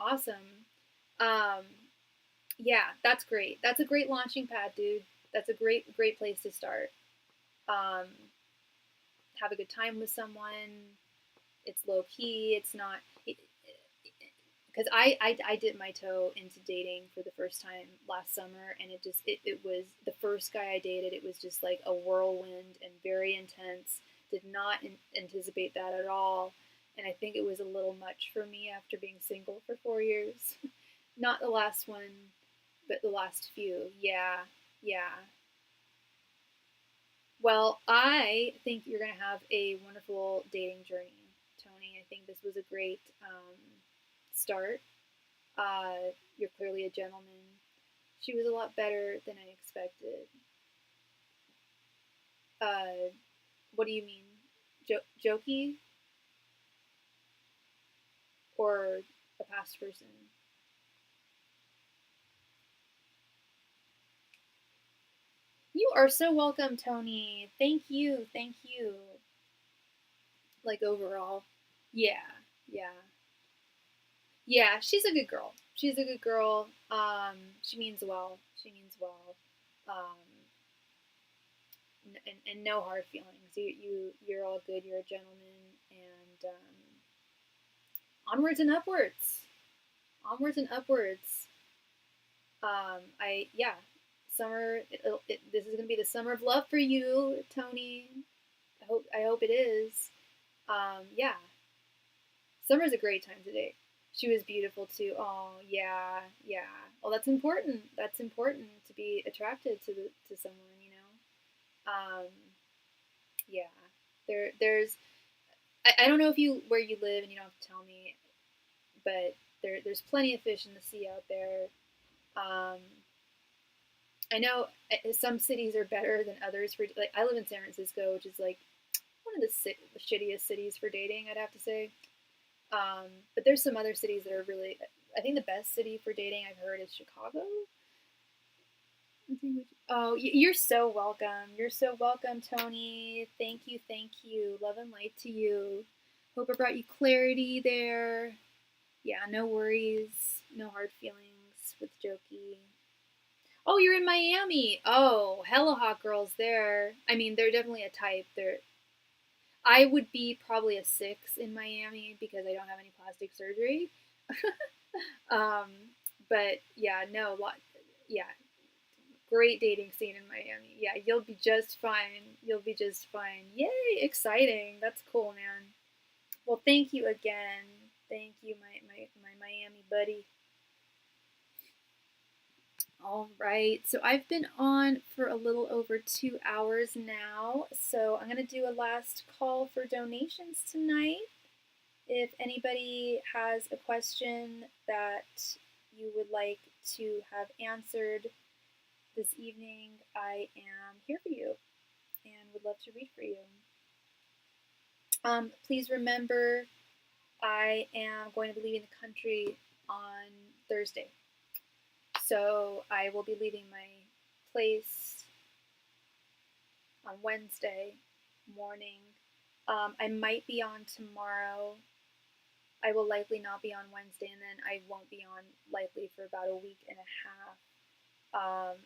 Um, Yeah, that's great. That's a great launching pad, dude. That's a great place to start. Um, have a good time with someone. It's low key. It's not because I dipped my toe into dating for the first time last summer, and it was the first guy I dated. It was just like a whirlwind and very intense. Did not anticipate that at all, and I think it was a little much for me after being single for 4 years. Not the last one, but the last few. Yeah, yeah. Well, I think you're going to have a wonderful dating journey, Tony. I think this was a great start. You're clearly a gentleman. She was a lot better than I expected. Uh, what do you mean? Jokey or a past person? You are so welcome, Tony. Thank you. Thank you. Like overall. Yeah. Yeah. Yeah, she's a good girl. She's a good girl. She means well. She means well. Um, and no hard feelings. You're all good. You're a gentleman, and onwards and upwards. Onwards and upwards. I yeah, summer. This is gonna be the summer of love for you, Tony. I hope it is. Yeah, summer's a great time to date. She was beautiful too. Oh yeah, yeah. Well, that's important. That's important to be attracted to someone. Yeah. There's. I don't know if you where you live, and you don't have to tell me, but there's plenty of fish in the sea out there. Um, I know some cities are better than others for like I live in San Francisco, which is like one of the shittiest cities for dating. I'd have to say. But there's some other cities that are really. I think the best city for dating I've heard is Chicago. Oh, you're so welcome. You're so welcome, Tony. Thank you, thank you. Love and light to you. Hope it brought you clarity there. Yeah, no worries, no hard feelings with Jokey. Oh, you're in Miami. Oh, hella hot girls there. I mean, they're definitely a type. I would be probably a 6 in Miami because I don't have any plastic surgery. um, but yeah, no, yeah, great dating scene in Miami. Yeah, you'll be just fine. You'll be just fine. Yay, exciting. That's cool, man. Well, thank you again. Thank you, my Miami buddy. All right, so I've been on for a little over 2 hours now, so I'm going to do a last call for donations tonight. If anybody has a question that you would like to have answered this evening, I am here for you and would love to read for you. Please remember, I am going to be leaving the country on Thursday. So I will be leaving my place on Wednesday morning. I might be on tomorrow. I will likely not be on Wednesday, and then I won't be on likely for about a week and a half.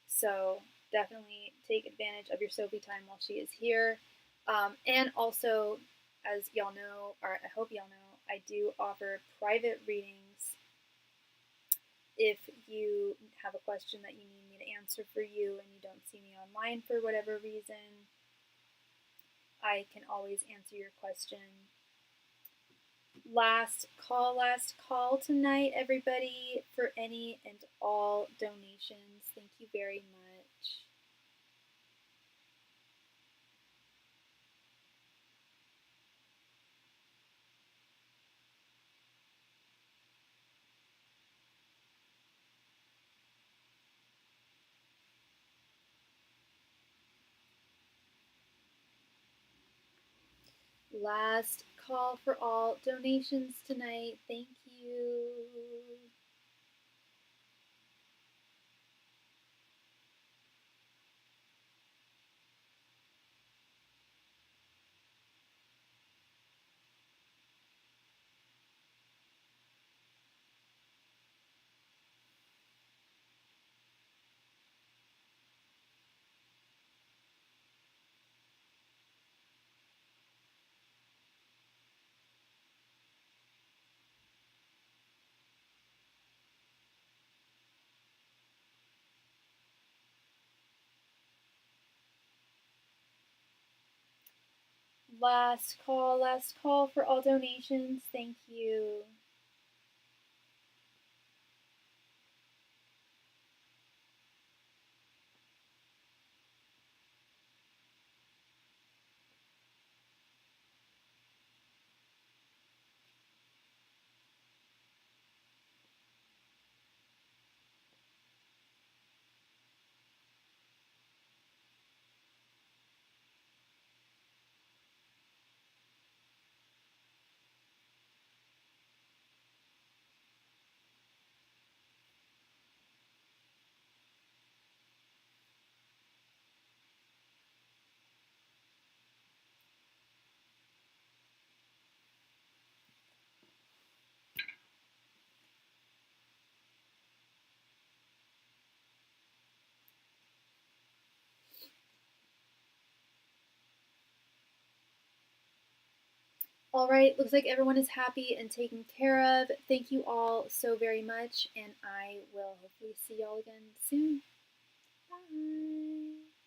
So definitely take advantage of your Sophie time while she is here. And also, as y'all know, or I hope y'all know, I do offer private readings. If you have a question that you need me to answer for you and you don't see me online for whatever reason, I can always answer your question. Last call tonight, everybody, for any and all donations. Thank you very much. Last call for all donations tonight. Thank you. Last call for all donations. Thank you. All right, looks like everyone is happy and taken care of. Thank you all so very much, and I will hopefully see y'all again soon. Bye.